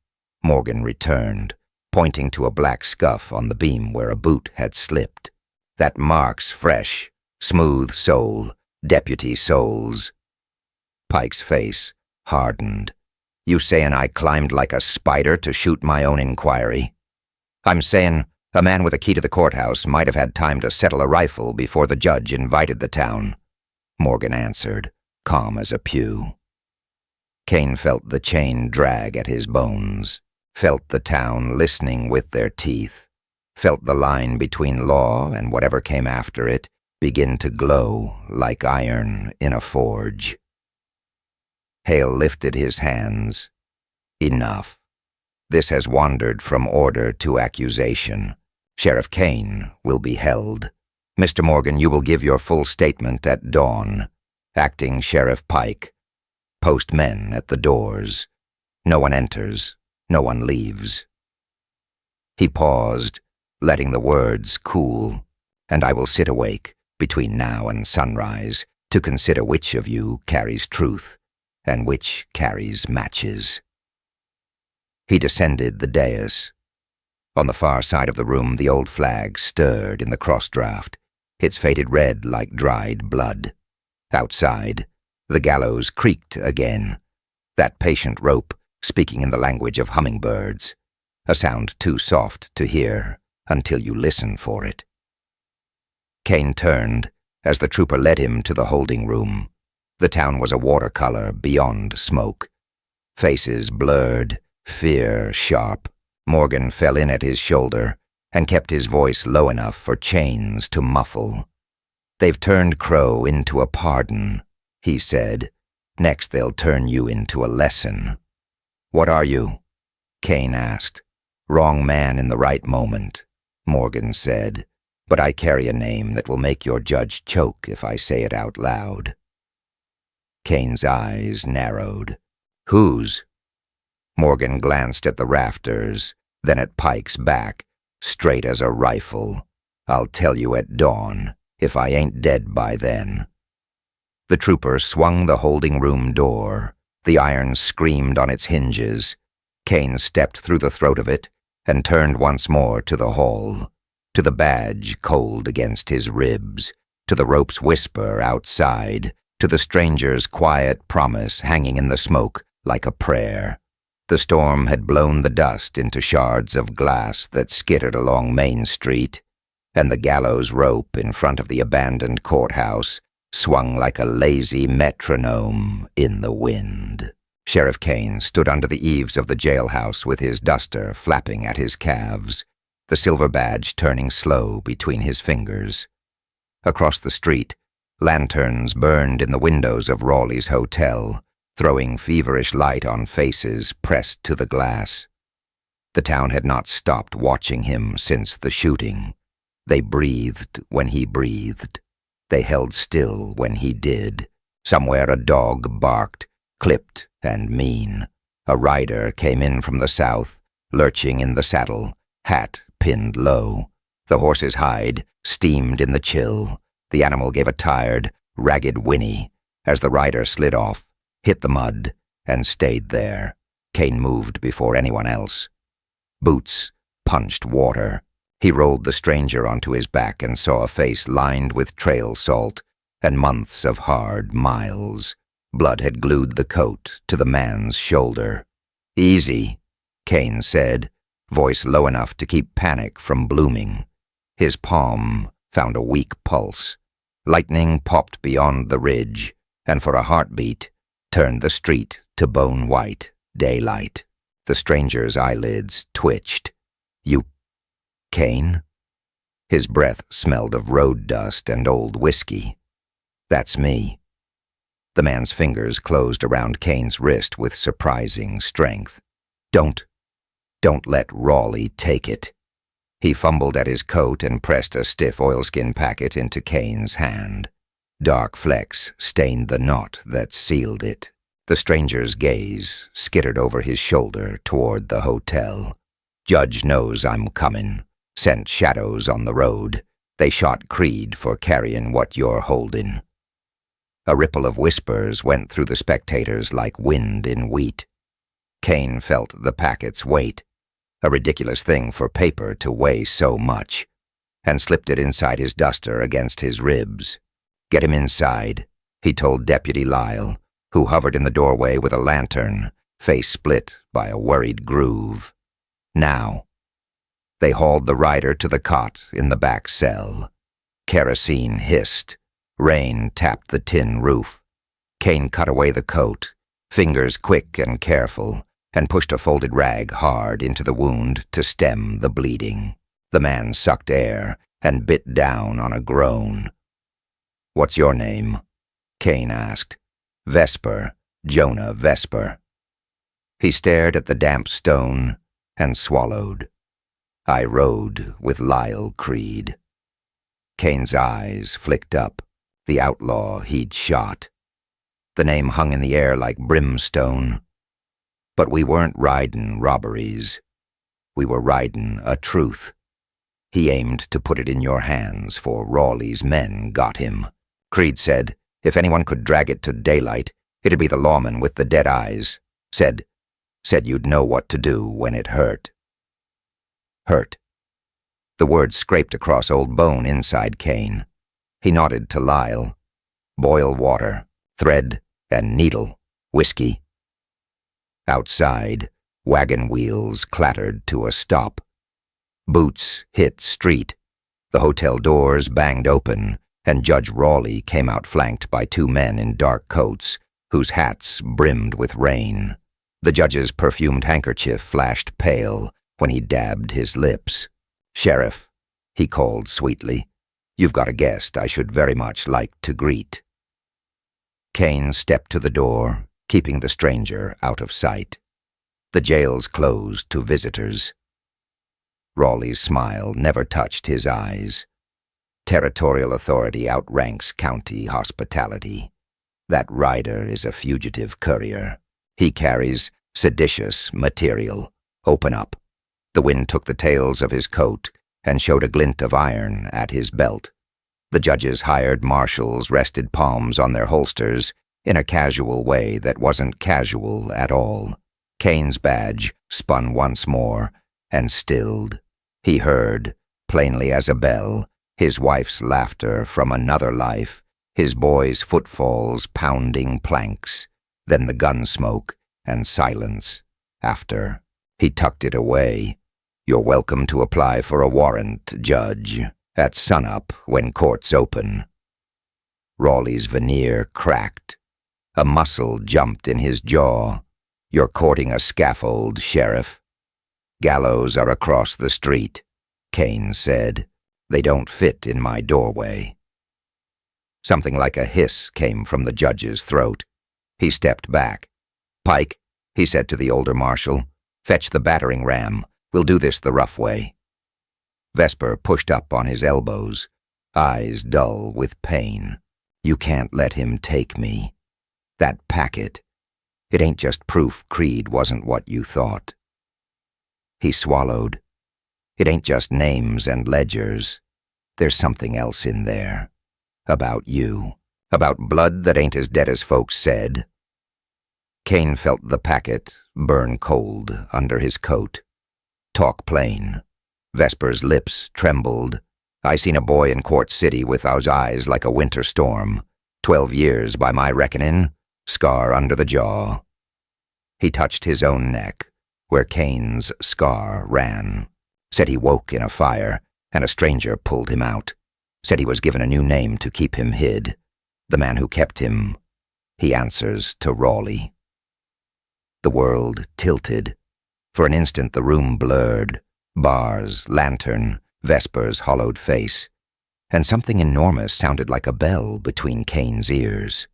Morgan returned, pointing to a black scuff on the beam where a boot had slipped. "That mark's fresh. Smooth sole. Deputy soles." Pike's face hardened. "You sayin' I climbed like a spider to shoot my own inquiry?" "I'm sayin' a man with a key to the courthouse might have had time to settle a rifle before the judge invited the town," Morgan answered, calm as a pew. Kane felt the chain drag at his bones, felt the town listening with their teeth, felt the line between law and whatever came after it begin to glow like iron in a forge. Hale lifted his hands. "Enough. This has wandered from order to accusation. Sheriff Kane will be held. Mr. Morgan, you will give your full statement at dawn. Acting Sheriff Pike. Post men at the doors. No one enters, no one leaves." He paused, letting the words cool. "And I will sit awake between now and sunrise to consider which of you carries truth and which carries matches." He descended the dais. On the far side of the room, the old flag stirred in the cross-draft, its faded red like dried blood. Outside, the gallows creaked again, that patient rope speaking in the language of hummingbirds, a sound too soft to hear until you listen for it. Kane turned as the trooper led him to the holding room. The town was a watercolor beyond smoke. Faces blurred, fear sharp. Morgan fell in at his shoulder and kept his voice low enough for chains to muffle. "They've turned Crow into a pardon," he said. "Next they'll turn you into a lesson." "What are you?" Kane asked. "Wrong man in the right moment. Morgan said, "but I carry a name that will make your judge choke if I say it out loud." Kane's eyes narrowed. "Whose?" Morgan glanced at the rafters, then at Pike's back, straight as a rifle. "I'll tell you at dawn, if I ain't dead by then." The trooper swung the holding room door. The iron screamed on its hinges. Kane stepped through the throat of it and turned once more to the hall, to the badge cold against his ribs, to the rope's whisper outside, to the stranger's quiet promise hanging in the smoke like a prayer. The storm had blown the dust into shards of glass that skittered along Main Street, and the gallows rope in front of the abandoned courthouse swung like a lazy metronome in the wind. Sheriff Kane stood under the eaves of the jailhouse with his duster flapping at his calves, the silver badge turning slow between his fingers. Across the street, lanterns burned in the windows of Rawley's hotel, throwing feverish light on faces pressed to the glass. The town had not stopped watching him since the shooting. They breathed when he breathed. They held still when he did. Somewhere a dog barked, clipped and mean. A rider came in from the south, lurching in the saddle, hat pinned low. The horse's hide steamed in the chill. The animal gave a tired, ragged whinny as the rider slid off, hit the mud, and stayed there. Kane moved before anyone else. Boots punched water. He rolled the stranger onto his back and saw a face lined with trail salt and months of hard miles. Blood had glued the coat to the man's shoulder. "Easy," Kane said, voice low enough to keep panic from blooming. His palm found a weak pulse. Lightning popped beyond the ridge, and for a heartbeat, turned the street to bone-white daylight. The stranger's eyelids twitched. "You, Kane?" His breath smelled of road dust and old whiskey. "That's me." The man's fingers closed around Kane's wrist with surprising strength. Don't let Rawley take it." He fumbled at his coat and pressed a stiff oilskin packet into Kane's hand. Dark flecks stained the knot that sealed it. The stranger's gaze skittered over his shoulder toward the hotel. "Judge knows I'm comin'. Sent shadows on the road. They shot Creed for carryin' what you're holdin'." A ripple of whispers went through the spectators like wind in wheat. Kane felt the packet's weight, a ridiculous thing for paper to weigh so much, and slipped it inside his duster against his ribs. "Get him inside," he told Deputy Lyle, who hovered in the doorway with a lantern, face split by a worried groove. "Now." They hauled the rider to the cot in the back cell. Kerosene hissed. Rain tapped the tin roof. Kane cut away the coat, fingers quick and careful, and pushed a folded rag hard into the wound to stem the bleeding. The man sucked air and bit down on a groan. "What's your name?" Kane asked. "Vesper, Jonah Vesper." He stared at the damp stone and swallowed. "I rode with Lyle Creed." Kane's eyes flicked up, the outlaw he'd shot. The name hung in the air like brimstone. But we weren't ridin' robberies. We were ridin' a truth. He aimed to put it in your hands, for Rawley's men got him. Creed said if anyone could drag it to daylight, it'd be the lawman with the dead eyes. Said you'd know what to do when it hurt. Hurt. The word scraped across old bone inside Kane. He nodded to Lyle. "Boil water, thread and needle, whiskey." Outside, wagon wheels clattered to a stop. Boots hit street. The hotel doors banged open, and Judge Rawley came out flanked by two men in dark coats, whose hats brimmed with rain. The judge's perfumed handkerchief flashed pale when he dabbed his lips. "Sheriff," he called sweetly, "you've got a guest I should very much like to greet." Kane stepped to the door, keeping the stranger out of sight. The jail's closed to visitors. Rawley's smile never touched his eyes. Territorial authority outranks county hospitality. That rider is a fugitive courier. He carries seditious material. Open up. The wind took the tails of his coat and showed a glint of iron at his belt. The judge's hired marshals rested palms on their holsters in a casual way that wasn't casual at all. Kane's badge spun once more and stilled. He heard, plainly as a bell, his wife's laughter from another life, his boy's footfalls pounding planks, then the gun smoke and silence after. He tucked it away. You're welcome to apply for a warrant, Judge, at sunup when court's open. Rawley's veneer cracked. A muscle jumped in his jaw. You're courting a scaffold, Sheriff. Gallows are across the street, Kane said. They don't fit in my doorway. Something like a hiss came from the judge's throat. He stepped back. Pike, he said to the older marshal, fetch the battering ram. We'll do this the rough way. Vesper pushed up on his elbows, eyes dull with pain. You can't let him take me. That packet, it ain't just proof Creed wasn't what you thought. He swallowed. It ain't just names and ledgers. There's something else in there. About you. About blood that ain't as dead as folks said. Kane felt the packet burn cold under his coat. Talk plain. Vesper's lips trembled. I seen a boy in Court City with those eyes like a winter storm. 12 years by my reckoning. Scar under the jaw. He touched his own neck, where Kane's scar ran. Said he woke in a fire, and a stranger pulled him out. Said he was given a new name to keep him hid. The man who kept him, he answers to Rawley. The world tilted. For an instant the room blurred. Bars, lantern, Vesper's hollowed face. And something enormous sounded like a bell between Kane's ears.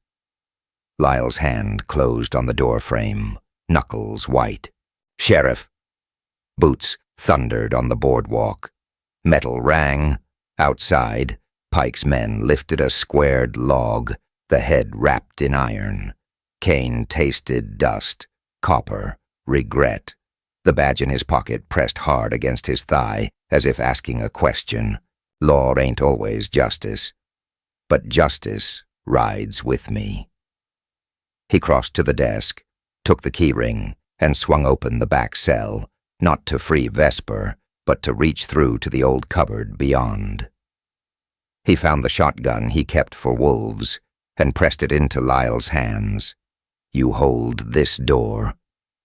Lyle's hand closed on the door frame, knuckles white. Sheriff! Boots thundered on the boardwalk. Metal rang. Outside, Pike's men lifted a squared log, the head wrapped in iron. Kane tasted dust, copper, regret. The badge in his pocket pressed hard against his thigh, as if asking a question. Law ain't always justice. But justice rides with me. He crossed to the desk, took the keyring, and swung open the back cell, not to free Vesper, but to reach through to the old cupboard beyond. He found the shotgun he kept for wolves, and pressed it into Lyle's hands. You hold this door.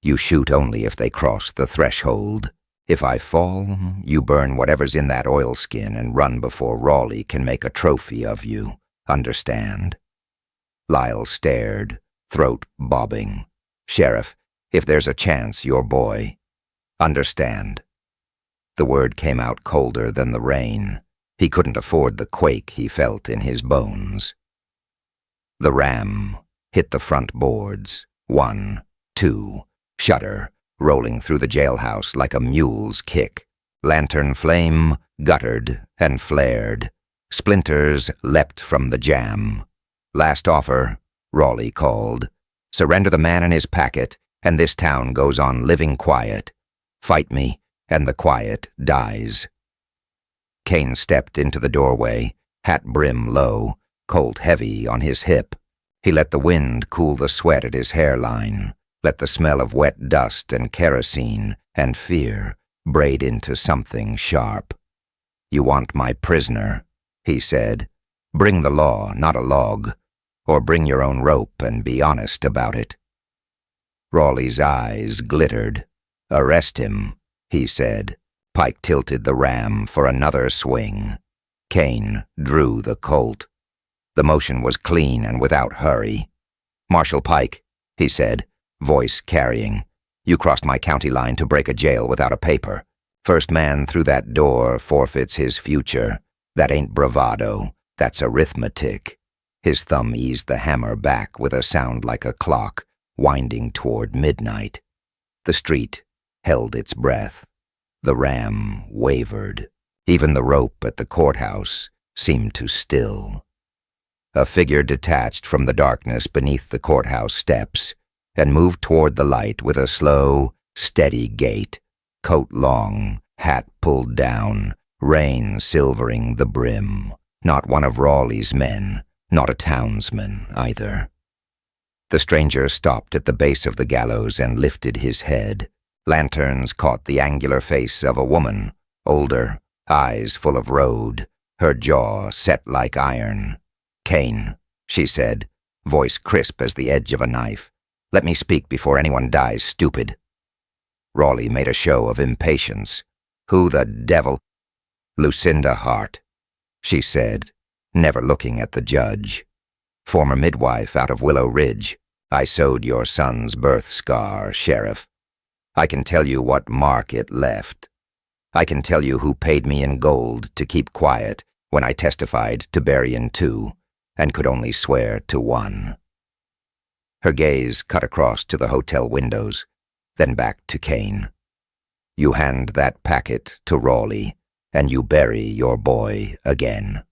You shoot only if they cross the threshold. If I fall, you burn whatever's in that oilskin and run before Rawley can make a trophy of you. Understand? Lyle stared, throat bobbing. Sheriff, if there's a chance, your boy. Understand? The word came out colder than the rain. He couldn't afford the quake he felt in his bones. The ram hit the front boards. 1, 2, shudder, rolling through the jailhouse like a mule's kick. Lantern flame guttered and flared. Splinters leapt from the jam. Last offer, Rawley called. Surrender the man and his packet, and this town goes on living quiet. Fight me, and the quiet dies. Kane stepped into the doorway, hat brim low, colt heavy on his hip. He let the wind cool the sweat at his hairline, let the smell of wet dust and kerosene and fear braid into something sharp. You want my prisoner, he said. Bring the law, not a log, or bring your own rope and be honest about it. Rawley's eyes glittered. Arrest him, he said. Pike tilted the ram for another swing. Kane drew the colt. The motion was clean and without hurry. Marshal Pike, he said, voice carrying. You crossed my county line to break a jail without a paper. First man through that door forfeits his future. That ain't bravado. That's arithmetic. His thumb eased the hammer back with a sound like a clock, winding toward midnight. The street held its breath. The ram wavered. Even the rope at the courthouse seemed to still. A figure detached from the darkness beneath the courthouse steps and moved toward the light with a slow, steady gait, coat long, hat pulled down, rain silvering the brim. Not one of Rawley's men, not a townsman either. The stranger stopped at the base of the gallows and lifted his head. Lanterns caught the angular face of a woman, older, eyes full of road, her jaw set like iron. "Kane," she said, voice crisp as the edge of a knife. "Let me speak before anyone dies, stupid." Rawley made a show of impatience. "Who the devil?" "Lucinda Hart," she said, never looking at the judge. "Former midwife out of Willow Ridge. I sewed your son's birth scar, Sheriff. I can tell you what mark it left. I can tell you who paid me in gold to keep quiet when I testified to burying two and could only swear to one." Her gaze cut across to the hotel windows, then back to Kane. "You hand that packet to Rawley, and you bury your boy again."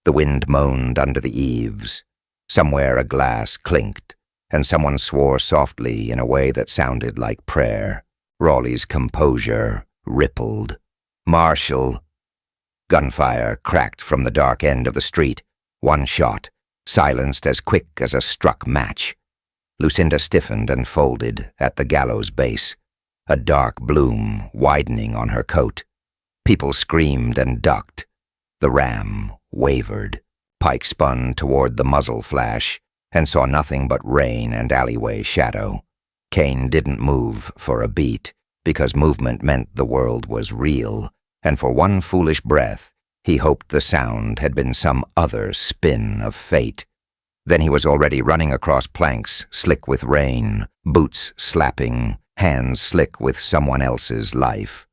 The wind moaned under the eaves. Somewhere a glass clinked, and someone swore softly in a way that sounded like prayer. Rawley's composure rippled. "Marshal!" Gunfire cracked from the dark end of the street. One shot, silenced as quick as a struck match. Lucinda stiffened and folded at the gallows base, a dark bloom widening on her coat. People screamed and ducked. The ram wavered. Pike spun toward the muzzle flash and saw nothing but rain and alleyway shadow. Kane didn't move for a beat, because movement meant the world was real, and for one foolish breath, he hoped the sound had been some other spin of fate. Then he was already running across planks, slick with rain, boots slapping, hands slick with someone else's life.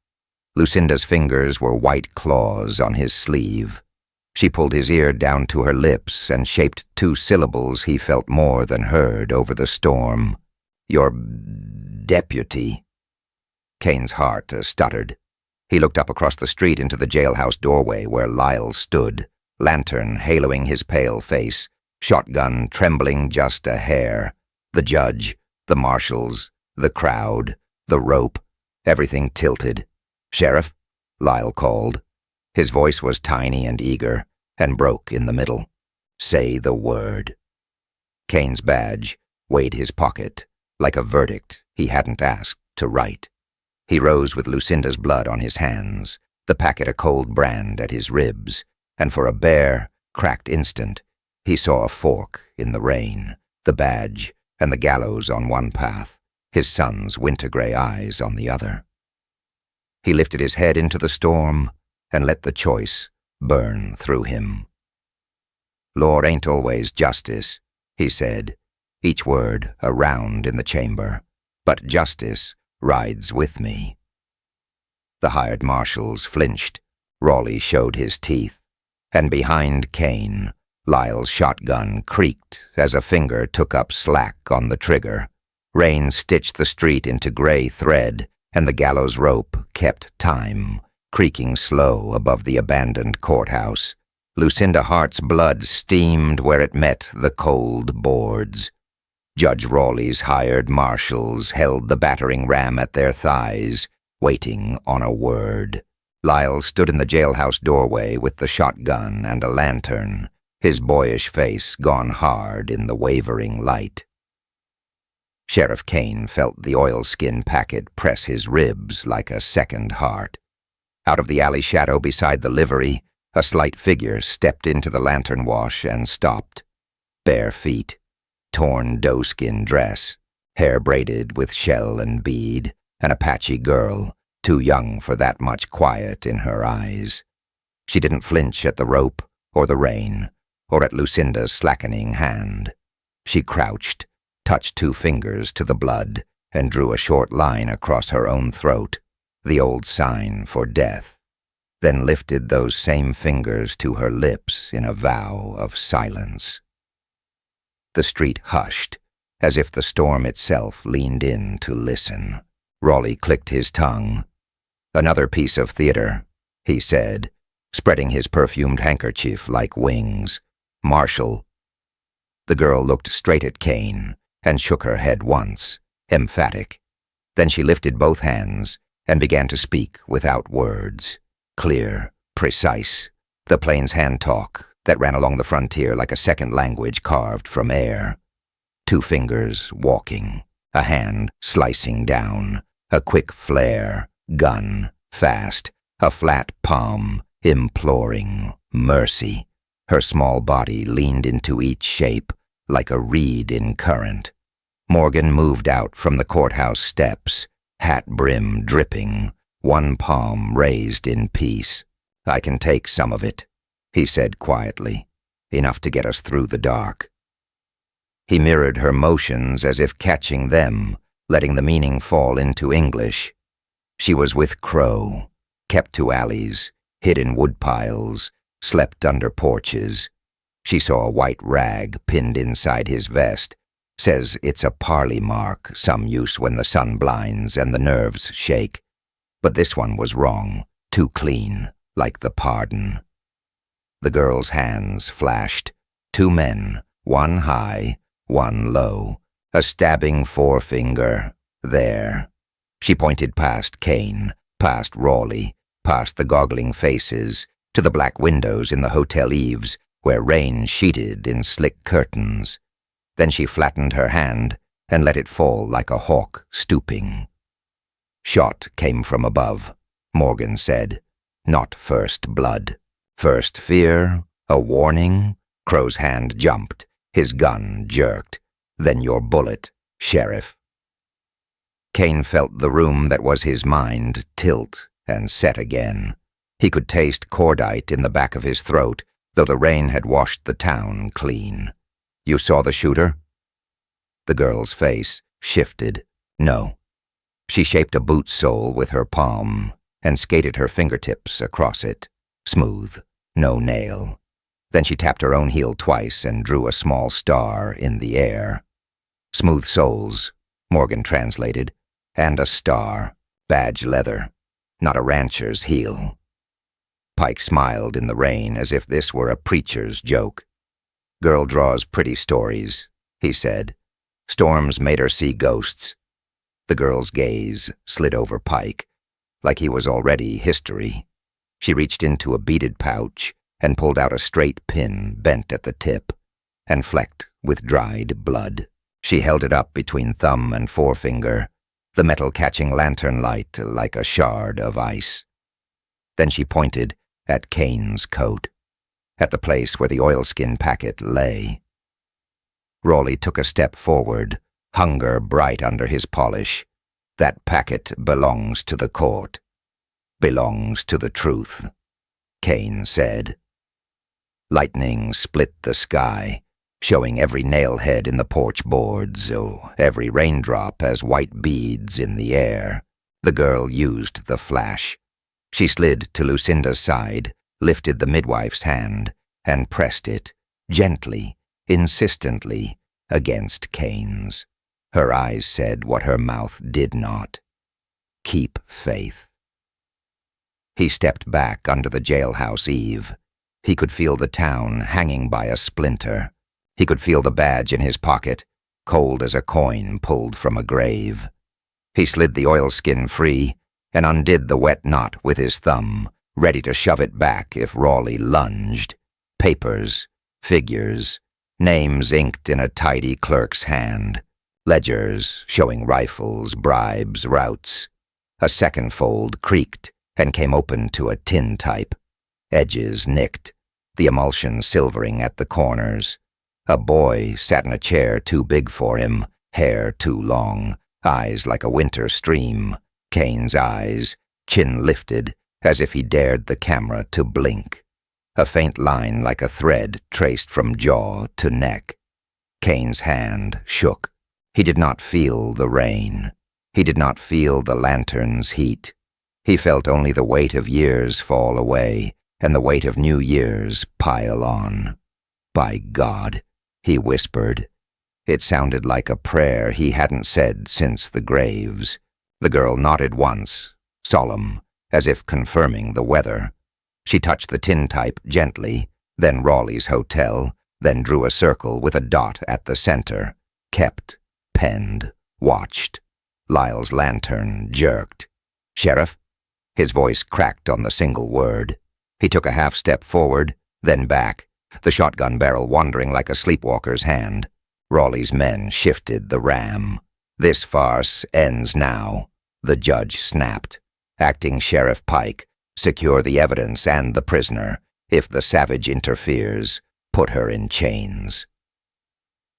Lucinda's fingers were white claws on his sleeve. She pulled his ear down to her lips and shaped two syllables he felt more than heard over the storm. "Your deputy." Kane's heart stuttered. He looked up across the street into the jailhouse doorway where Lyle stood, lantern haloing his pale face, shotgun trembling just a hair. The judge, the marshals, the crowd, the rope, everything tilted. "Sheriff," Lyle called. His voice was tiny and eager, and broke in the middle. "Say the word." Kane's badge weighed his pocket, like a verdict he hadn't asked to write. He rose with Lucinda's blood on his hands, the packet a cold brand at his ribs, and for a bare, cracked instant, he saw a fork in the rain, the badge and the gallows on one path, his son's winter-gray eyes on the other. He lifted his head into the storm and let the choice burn through him. "Law ain't always justice," he said, each word a round in the chamber, "but justice rides with me." The hired marshals flinched. Rawley showed his teeth, and behind Kane, Lyle's shotgun creaked as a finger took up slack on the trigger. Rain stitched the street into gray thread, and the gallows rope kept time, creaking slow above the abandoned courthouse. Lucinda Hart's blood steamed where it met the cold boards. Judge Rawley's hired marshals held the battering ram at their thighs, waiting on a word. Lyle stood in the jailhouse doorway with the shotgun and a lantern, his boyish face gone hard in the wavering light. Sheriff Kane felt the oilskin packet press his ribs like a second heart. Out of the alley shadow beside the livery, a slight figure stepped into the lantern wash and stopped. Bare feet, torn doeskin dress, hair braided with shell and bead, an Apache girl, too young for that much quiet in her eyes. She didn't flinch at the rope or the rain, or at Lucinda's slackening hand. She crouched, touched two fingers to the blood, and drew a short line across her own throat, the old sign for death, then lifted those same fingers to her lips in a vow of silence. The street hushed, as if the storm itself leaned in to listen. Rawley clicked his tongue. Another piece of theater, he said, spreading his perfumed handkerchief like wings. Marshall. The girl looked straight at Kane and shook her head once, emphatic. Then she lifted both hands and began to speak without words, clear, precise, the plains hand talk that ran along the frontier like a second language carved from air. 2 fingers walking, a hand slicing down, a quick flare, gun, fast, a flat palm, imploring, mercy. Her small body leaned into each shape like a reed in current. Morgan moved out from the courthouse steps, hat brim dripping, one palm raised in peace. "I can take some of it," he said quietly, "enough to get us through the dark." He mirrored her motions as if catching them, letting the meaning fall into English. She was with Crow, kept to alleys, hid in woodpiles, slept under porches. She saw a white rag pinned inside his vest. Says it's a parley mark, some use when the sun blinds and the nerves shake. But this one was wrong, too clean, like the pardon. The girl's hands flashed. 2 men, one high, one low, a stabbing forefinger. There. She pointed past Kane, past Raleigh, past the goggling faces, to the black windows in the hotel eaves where rain sheeted in slick curtains. Then she flattened her hand and let it fall like a hawk stooping. "Shot came from above," Morgan said. "Not first blood. First fear, a warning." Crow's hand jumped, his gun jerked. "Then your bullet, Sheriff." Kane felt the room that was his mind tilt and set again. He could taste cordite in the back of his throat, though the rain had washed the town clean. "You saw the shooter?" The girl's face shifted. No. She shaped a boot sole with her palm and skated her fingertips across it, smooth, no nail. Then she tapped her own heel twice and drew a small star in the air. "Smooth soles," Morgan translated, "and a star, badge leather, not a rancher's heel." Pike smiled in the rain as if this were a preacher's joke. "Girl draws pretty stories," he said. "Storms made her see ghosts." The girl's gaze slid over Pike, like he was already history. She reached into a beaded pouch and pulled out a straight pin bent at the tip and flecked with dried blood. She held it up between thumb and forefinger, the metal catching lantern light like a shard of ice. Then she pointed at Kane's coat, at the place where the oilskin packet lay. Raleigh took a step forward, hunger bright under his polish. "That packet belongs to the court. Belongs to the truth," Kane said. Lightning split the sky, showing every nailhead in the porch boards, every raindrop as white beads in the air. The girl used the flash. She slid to Lucinda's side, lifted the midwife's hand, and pressed it, gently, insistently, against Kane's. Her eyes said what her mouth did not. "Keep faith." He stepped back under the jailhouse eave. He could feel the town hanging by a splinter. He could feel the badge in his pocket, cold as a coin pulled from a grave. He slid the oilskin free and undid the wet knot with his thumb, ready to shove it back if Raleigh lunged. Papers, figures, names inked in a tidy clerk's hand, ledgers showing rifles, bribes, routes. A second fold creaked and came open to a tintype. Edges nicked, the emulsion silvering at the corners. A boy sat in a chair too big for him, hair too long, eyes like a winter stream. Kane's eyes, chin lifted, as if he dared the camera to blink. A faint line like a thread traced from jaw to neck. Kane's hand shook. He did not feel the rain. He did not feel the lantern's heat. He felt only the weight of years fall away and the weight of new years pile on. "By God," he whispered. It sounded like a prayer he hadn't said since the graves. The girl nodded once, solemn, as if confirming the weather. She touched the tintype gently, then Raleigh's hotel, then drew a circle with a dot at the center. Kept, penned, watched. Lyle's lantern jerked. "Sheriff?" His voice cracked on the single word. He took a half step forward, then back, the shotgun barrel wandering like a sleepwalker's hand. Raleigh's men shifted the ram. "This farce ends now," the judge snapped. "Acting Sheriff Pike, secure the evidence and the prisoner. If the savage interferes, put her in chains."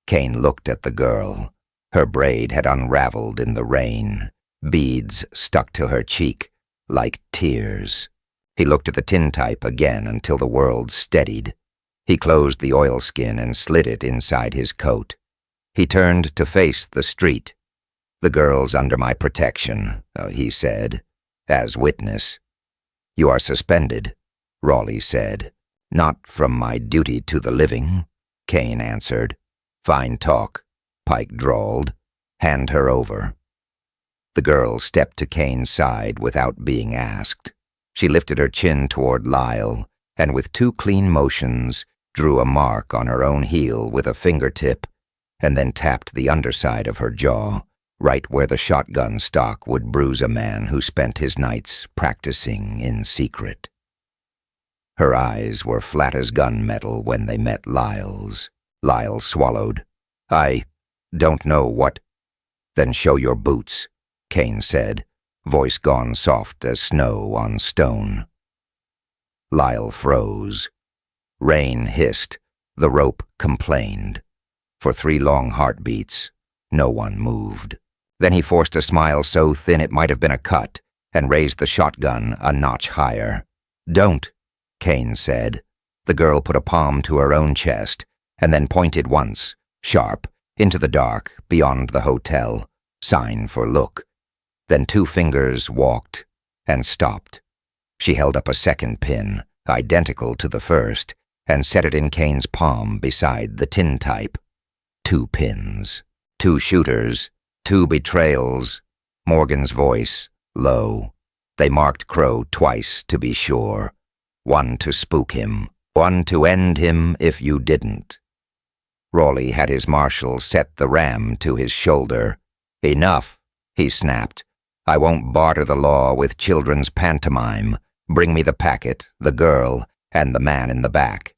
Kane looked at the girl. Her braid had unraveled in the rain. Beads stuck to her cheek, like tears. He looked at the tintype again until the world steadied. He closed the oilskin and slid it inside his coat. He turned to face the street. "The girl's under my protection," he said, "as witness." "You are suspended," Raleigh said. "Not from my duty to the living," Kane answered. "Fine talk," Pike drawled. "Hand her over." The girl stepped to Kane's side without being asked. She lifted her chin toward Lyle, and with two clean motions, drew a mark on her own heel with a fingertip, and then tapped the underside of her jaw, right where the shotgun stock would bruise a man who spent his nights practicing in secret. Her eyes were flat as gunmetal when they met Lyle's. Lyle swallowed. "I don't know what—" "Then show your boots," Kane said, voice gone soft as snow on stone. Lyle froze. Rain hissed. The rope complained. For 3 long heartbeats, no one moved. Then he forced a smile so thin it might have been a cut, and raised the shotgun a notch higher. "Don't," Kane said. The girl put a palm to her own chest, and then pointed once, sharp, into the dark beyond the hotel, sign for look. Then 2 fingers walked and stopped. She held up a second pin, identical to the first, and set it in Kane's palm beside the tintype. 2 pins, 2 shooters, 2 betrayals. Morgan's voice, low. They marked Crow twice to be sure. 1 to spook him, 1 to end him if you didn't. Raleigh had his marshal set the ram to his shoulder. "Enough," he snapped. "I won't barter the law with children's pantomime. Bring me the packet, the girl, and the man in the back."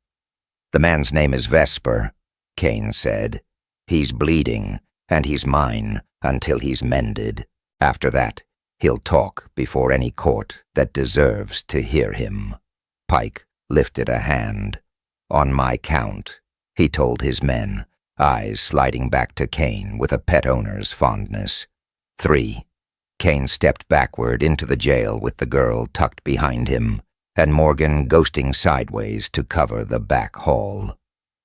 "The man's name is Vesper," Kane said. "He's bleeding, and he's mine until he's mended. After that, he'll talk before any court that deserves to hear him." Pike lifted a hand. "On my count," he told his men, eyes sliding back to Kane with a pet owner's fondness. 3. Kane stepped backward into the jail with the girl tucked behind him, and Morgan ghosting sideways to cover the back hall.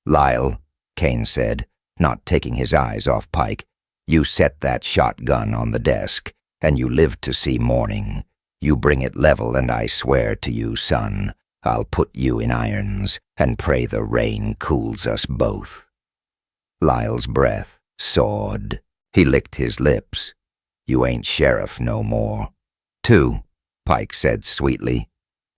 "Lyle," Kane said, not taking his eyes off Pike, "you set that shotgun on the desk, and you live to see morning. You bring it level, and I swear to you, son, I'll put you in irons and pray the rain cools us both." Lyle's breath sawed. He licked his lips. "You ain't sheriff no more." 2, Pike said sweetly.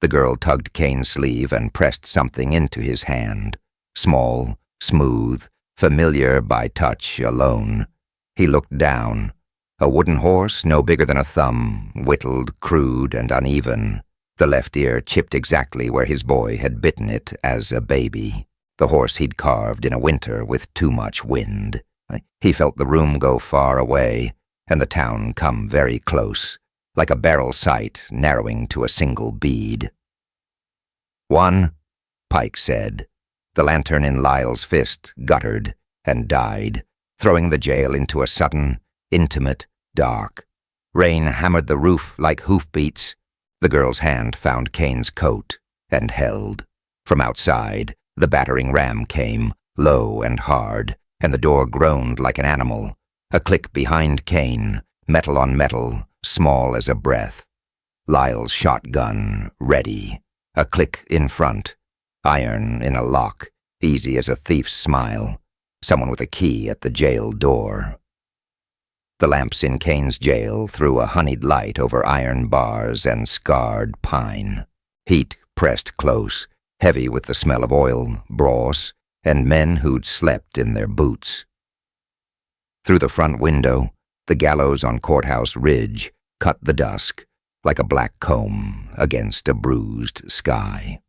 The girl tugged Kane's sleeve and pressed something into his hand. Small, smooth, familiar by touch alone. He looked down. A wooden horse no bigger than a thumb, whittled, crude, and uneven. The left ear chipped exactly where his boy had bitten it as a baby. The horse he'd carved in a winter with too much wind. He felt the room go far away, and the town come very close, like a barrel sight narrowing to a single bead. 1, Pike said. The lantern in Lyle's fist guttered and died, throwing the jail into a sudden, intimate dark. Rain hammered the roof like hoofbeats. The girl's hand found Kane's coat and held. From outside, the battering ram came, low and hard, and the door groaned like an animal. A click behind Kane, metal on metal, small as a breath. Lyle's shotgun, ready. A click in front. Iron in a lock, easy as a thief's smile. Someone with a key at the jail door. The lamps in Kane's jail threw a honeyed light over iron bars and scarred pine. Heat pressed close, heavy with the smell of oil, broth, and men who'd slept in their boots. Through the front window, the gallows on Courthouse Ridge cut the dusk like a black comb against a bruised sky.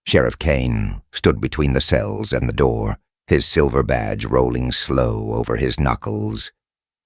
Sheriff Kane stood between the cells and the door, his silver badge rolling slow over his knuckles.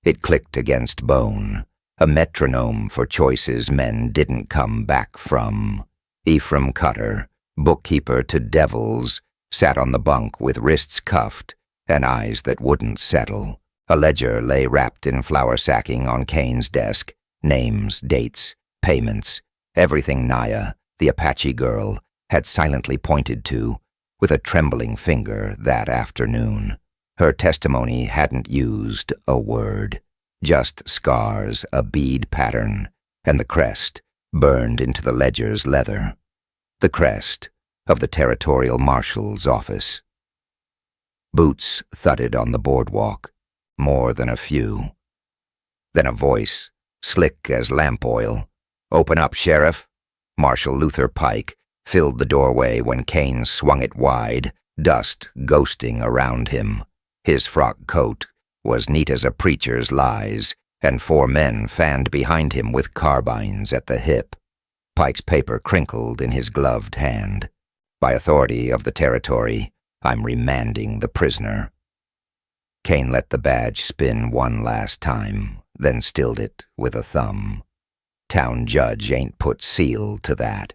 It clicked against bone, a metronome for choices men didn't come back from. Ephraim Cutter, bookkeeper to devils, sat on the bunk with wrists cuffed and eyes that wouldn't settle. A ledger lay wrapped in flour sacking on Kane's desk. Names, dates, payments, everything Naya, the Apache girl, had silently pointed to with a trembling finger that afternoon. Her testimony hadn't used a word, just scars, a bead pattern, and the crest burned into the ledger's leather. The crest of the Territorial Marshal's office. Boots thudded on the boardwalk, more than a few. Then a voice, slick as lamp oil. "Open up, Sheriff." Marshal Luther Pike filled the doorway when Kane swung it wide, dust ghosting around him. His frock coat was neat as a preacher's lies, and 4 men fanned behind him with carbines at the hip. Pike's paper crinkled in his gloved hand. "By authority of the territory, I'm remanding the prisoner." Kane let the badge spin one last time, then stilled it with a thumb. "Town judge ain't put seal to that.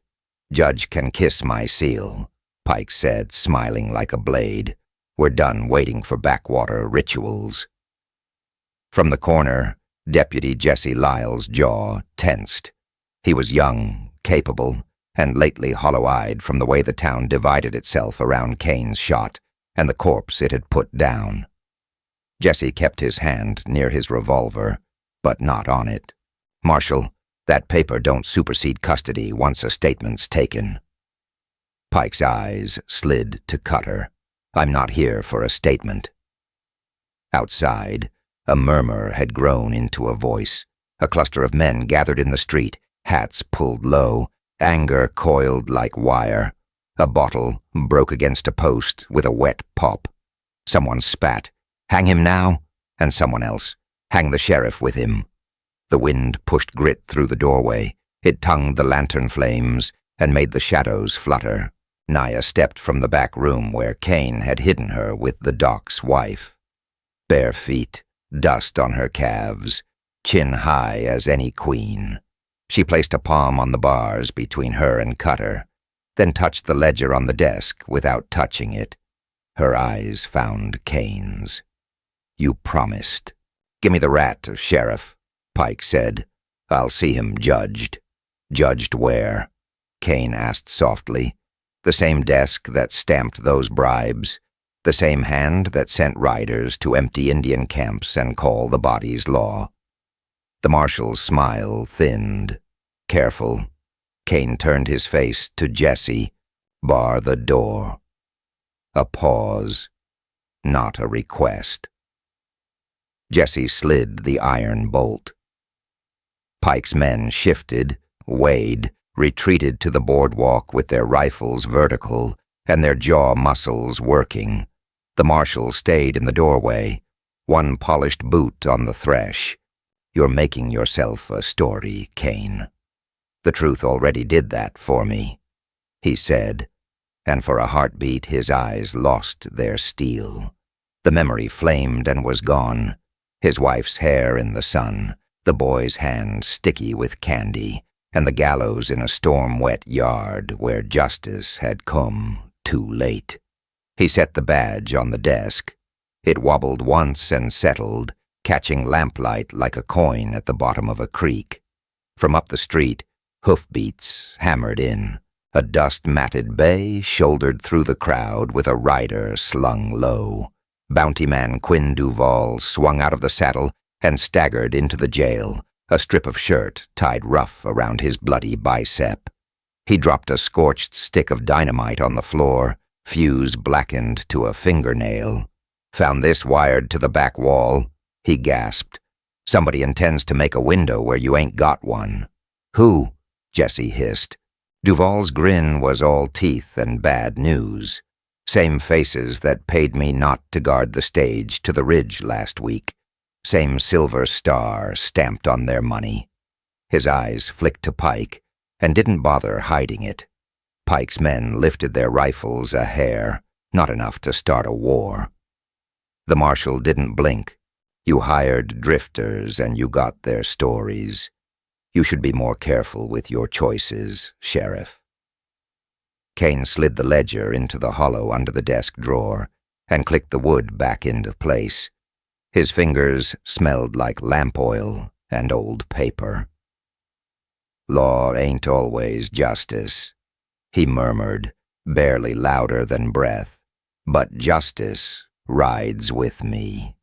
Judge can kiss my seal," Pike said, smiling like a blade. "We're done waiting for backwater rituals." From the corner, Deputy Jesse Lyle's jaw tensed. He was young, capable, and lately hollow-eyed from the way the town divided itself around Kane's shot and the corpse it had put down. Jesse kept his hand near his revolver, but not on it. "Marshal, that paper don't supersede custody once a statement's taken." Pike's eyes slid to Cutter. "I'm not here for a statement." Outside, a murmur had grown into a voice. A cluster of men gathered in the street, hats pulled low, anger coiled like wire. A bottle broke against a post with a wet pop. Someone spat, "Hang him now," and someone else, "Hang the sheriff with him." The wind pushed grit through the doorway. It tongued the lantern flames and made the shadows flutter. Naya stepped from the back room where Kane had hidden her with the doc's wife. Bare feet, dust on her calves, chin high as any queen. She placed a palm on the bars between her and Cutter, then touched the ledger on the desk without touching it. Her eyes found Kane's. "You promised." "Give me the rat, Sheriff," Pike said. "I'll see him judged." "Judged where?" Kane asked softly. "The same desk that stamped those bribes, the same hand that sent riders to empty Indian camps and call the bodies law." The marshal's smile thinned. "Careful." Kane turned his face to Jesse. "Bar the door." A pause, not a request. Jesse slid the iron bolt. Pike's men shifted, weighed, retreated to the boardwalk with their rifles vertical and their jaw muscles working. The marshal stayed in the doorway, one polished boot on the thresh. "You're making yourself a story, Kane." "The truth already did that for me," he said, and for a heartbeat his eyes lost their steel. The memory flamed and was gone. His wife's hair in the sun, the boy's hand sticky with candy, and the gallows in a storm-wet yard where justice had come too late. He set the badge on the desk. It wobbled once and settled, catching lamplight like a coin at the bottom of a creek. From up the street, hoofbeats hammered in. A dust-matted bay shouldered through the crowd with a rider slung low. Bounty man Quinn Duval swung out of the saddle and staggered into the jail, a strip of shirt tied rough around his bloody bicep. He dropped a scorched stick of dynamite on the floor, fuse blackened to a fingernail. "Found this wired to the back wall," he gasped. "Somebody intends to make a window where you ain't got one." "Who?" Jesse hissed. Duval's grin was all teeth and bad news. "Same faces that paid me not to guard the stage to the Ridge last week. Same silver star stamped on their money." His eyes flicked to Pike and didn't bother hiding it. Pike's men lifted their rifles a hair, not enough to start a war. The marshal didn't blink. "You hired drifters and you got their stories. You should be more careful with your choices, Sheriff." Kane slid the ledger into the hollow under the desk drawer and clicked the wood back into place. His fingers smelled like lamp oil and old paper. "Law ain't always justice," he murmured, barely louder than breath. "But justice rides with me."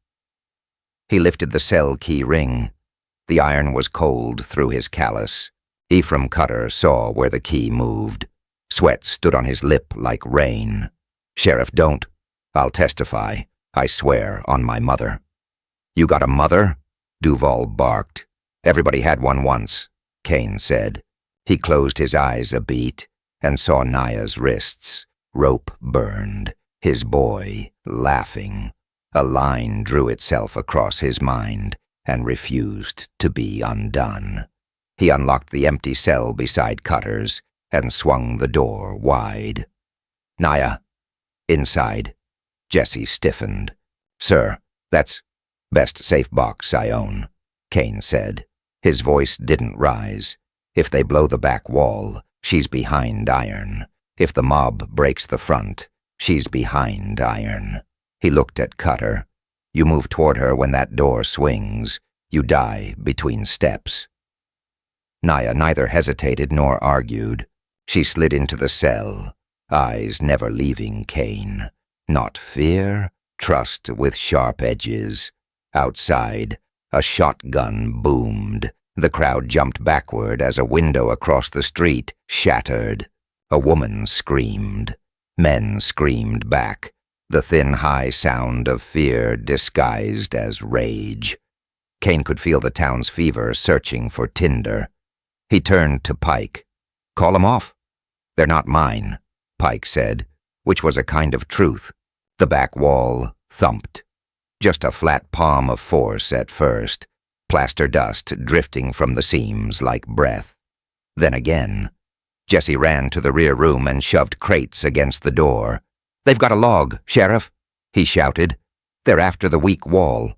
He lifted the cell key ring. The iron was cold through his callus. Ephraim Cutter saw where the key moved. Sweat stood on his lip like rain. "Sheriff, don't. I'll testify. I swear on my mother." "You got a mother?" Duval barked. "Everybody had one once," Kane said. He closed his eyes a beat and saw Naya's wrists, rope burned, his boy laughing. A line drew itself across his mind and refused to be undone. He unlocked the empty cell beside Cutter's and swung the door wide. "Naya." "Inside." Jesse stiffened. "Sir, that's best safe box I own," Kane said. His voice didn't rise. "If they blow the back wall, she's behind iron. If the mob breaks the front, she's behind iron." He looked at Cutter. "You move toward her when that door swings. You die between steps." Naya neither hesitated nor argued. She slid into the cell, eyes never leaving Kane. Not fear, trust with sharp edges. Outside, a shotgun boomed. The crowd jumped backward as a window across the street shattered. A woman screamed. Men screamed back, the thin, high sound of fear disguised as rage. Kane could feel the town's fever searching for tinder. He turned to Pike. "Call 'em off." "They're not mine," Pike said, which was a kind of truth. The back wall thumped. Just a flat palm of force at first, plaster dust drifting from the seams like breath. Then again. Jesse ran to the rear room and shoved crates against the door. "They've got a log, Sheriff," he shouted. "They're after the weak wall."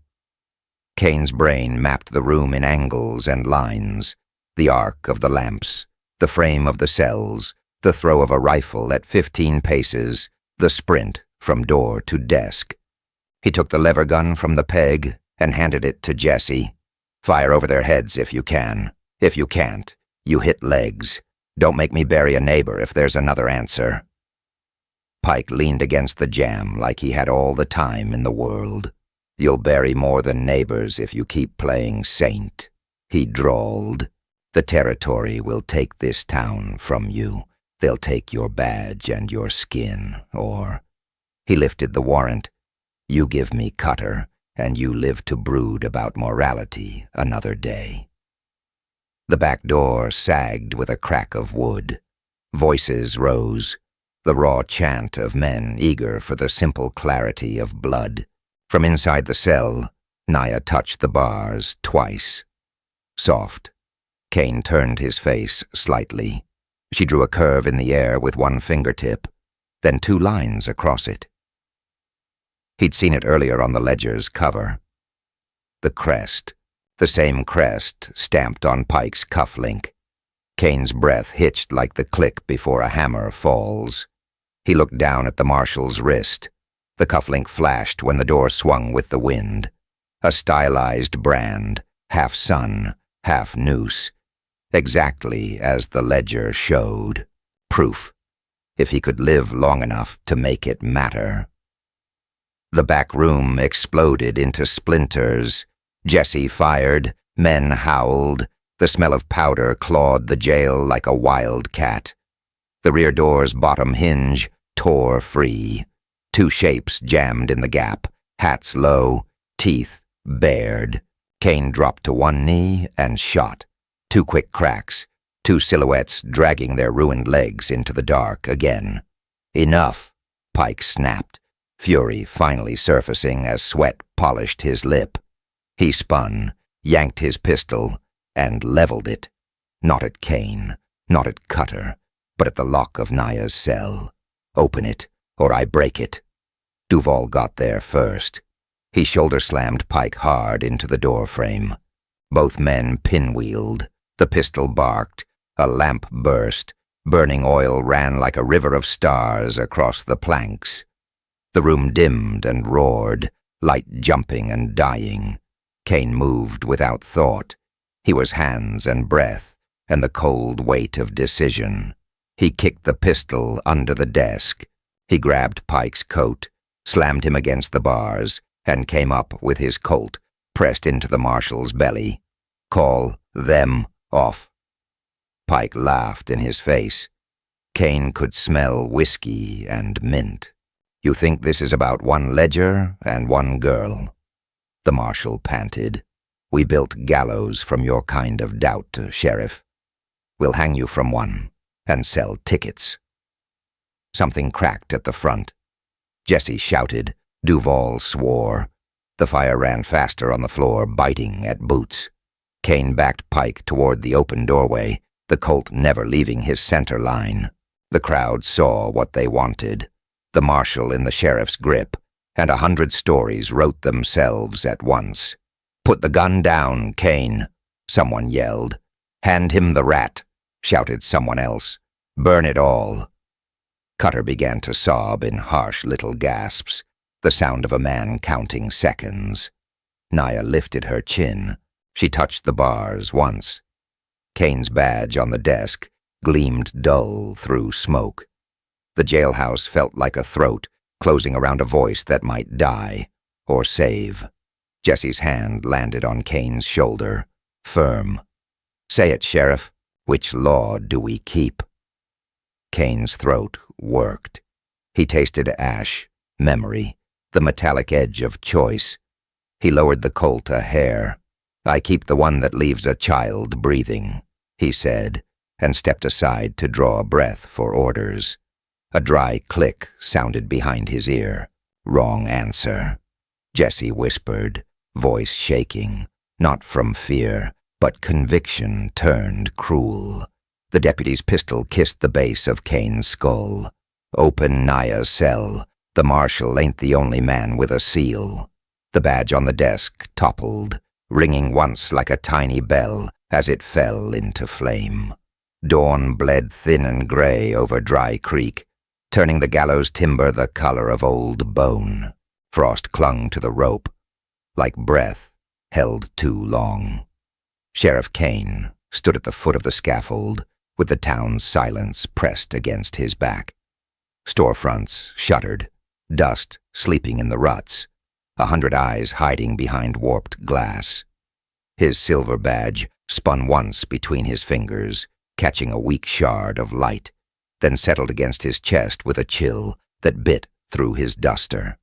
Kane's brain mapped the room in angles and lines. The arc of the lamps, the frame of the cells, the throw of a rifle at 15 paces, the sprint from door to desk. He took the lever gun from the peg and handed it to Jesse. "Fire over their heads if you can. If you can't, you hit legs. Don't make me bury a neighbor if there's another answer." Pike leaned against the jamb like he had all the time in the world. "You'll bury more than neighbors if you keep playing saint," he drawled. "The territory will take this town from you. They'll take your badge and your skin, or—" He lifted the warrant. "You give me Cutter, and you live to brood about morality another day." The back door sagged with a crack of wood. Voices rose, the raw chant of men eager for the simple clarity of blood. From inside the cell, Naya touched the bars twice. Soft. Kane turned his face slightly. She drew a curve in the air with one fingertip, then 2 lines across it. He'd seen it earlier on the ledger's cover. The crest, the same crest stamped on Pike's cufflink. Kane's breath hitched like the click before a hammer falls. He looked down at the marshal's wrist. The cufflink flashed when the door swung with the wind. A stylized brand, half sun, half noose. Exactly as the ledger showed. Proof, if he could live long enough to make it matter. The back room exploded into splinters. Jesse fired, men howled. The smell of powder clawed the jail like a wild cat. The rear door's bottom hinge tore free. 2 shapes jammed in the gap, hats low, teeth bared. Kane dropped to one knee and shot. 2 quick cracks, 2 silhouettes dragging their ruined legs into the dark again. Enough, Pike snapped, fury finally surfacing as sweat polished his lip. He spun, yanked his pistol, and leveled it. Not at Kane, not at Cutter, but at the lock of Naya's cell. Open it, or I break it. Duval got there first. He shoulder-slammed Pike hard into the doorframe. Both men pinwheeled. The pistol barked. A lamp burst. Burning oil ran like a river of stars across the planks. The room dimmed and roared, light jumping and dying. Kane moved without thought. He was hands and breath, and the cold weight of decision. He kicked the pistol under the desk. He grabbed Pike's coat, slammed him against the bars, and came up with his Colt, pressed into the marshal's belly. Call them off. Pike laughed in his face. Kane could smell whiskey and mint. You think this is about one ledger and one girl? The marshal panted. We built Gallows from your kind of doubt, Sheriff. We'll hang you from one and sell tickets. Something cracked at the front. Jesse shouted. Duval swore. The fire ran faster on the floor, biting at boots. Kane backed Pike toward the open doorway, the Colt never leaving his center line. The crowd saw what they wanted. The marshal in the sheriff's grip, and 100 stories wrote themselves at once. Put the gun down, Kane, someone yelled. Hand him the rat, shouted someone else. Burn it all. Cutter began to sob in harsh little gasps, the sound of a man counting seconds. Naya lifted her chin. She touched the bars once. Kane's badge on the desk gleamed dull through smoke. The jailhouse felt like a throat closing around a voice that might die or save. Jesse's hand landed on Kane's shoulder, firm. Say it, Sheriff. Which law do we keep? Kane's throat worked. He tasted ash, memory, the metallic edge of choice. He lowered the Colt a hair. I keep the one that leaves a child breathing, he said, and stepped aside to draw a breath for orders. A dry click sounded behind his ear. Wrong answer. Jesse whispered, voice shaking, not from fear, but conviction turned cruel. The deputy's pistol kissed the base of Kane's skull. Open Naya's cell. The marshal ain't the only man with a seal. The badge on the desk toppled, ringing once like a tiny bell as it fell into flame. Dawn bled thin and gray over Dry Creek, turning the gallows timber the color of old bone. Frost clung to the rope, like breath held too long. Sheriff Kane stood at the foot of the scaffold, with the town's silence pressed against his back. Storefronts shuttered, dust sleeping in the ruts, 100 eyes hiding behind warped glass. His silver badge spun once between his fingers, catching a weak shard of light, then settled against his chest with a chill that bit through his duster.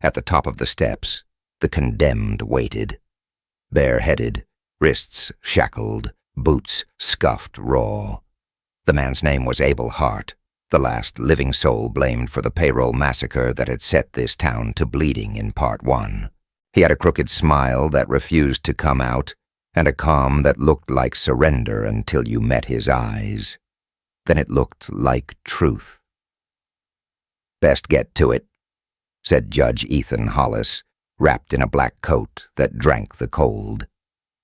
At the top of the steps, the condemned waited. Bareheaded, wrists shackled, boots scuffed raw. The man's name was Abel Hart, the last living soul blamed for the payroll massacre that had set this town to bleeding in Part 1. He had a crooked smile that refused to come out, and a calm that looked like surrender until you met his eyes. Then it looked like truth. Best get to it, said Judge Ethan Hollis, wrapped in a black coat that drank the cold.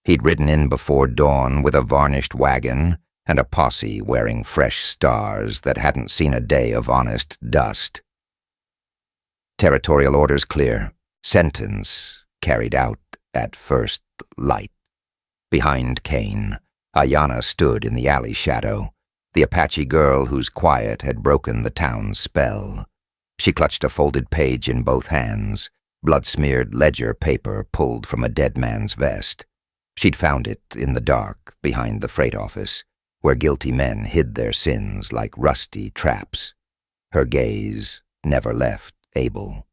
He'd ridden in before dawn with a varnished wagon and a posse wearing fresh stars that hadn't seen a day of honest dust. Territorial orders clear. Sentence carried out at first light. Behind Kane, Ayanna stood in the alley shadow, the Apache girl whose quiet had broken the town's spell. She clutched a folded page in both hands, blood-smeared ledger paper pulled from a dead man's vest. She'd found it in the dark behind the freight office, where guilty men hid their sins like rusty traps. Her gaze never left Abel.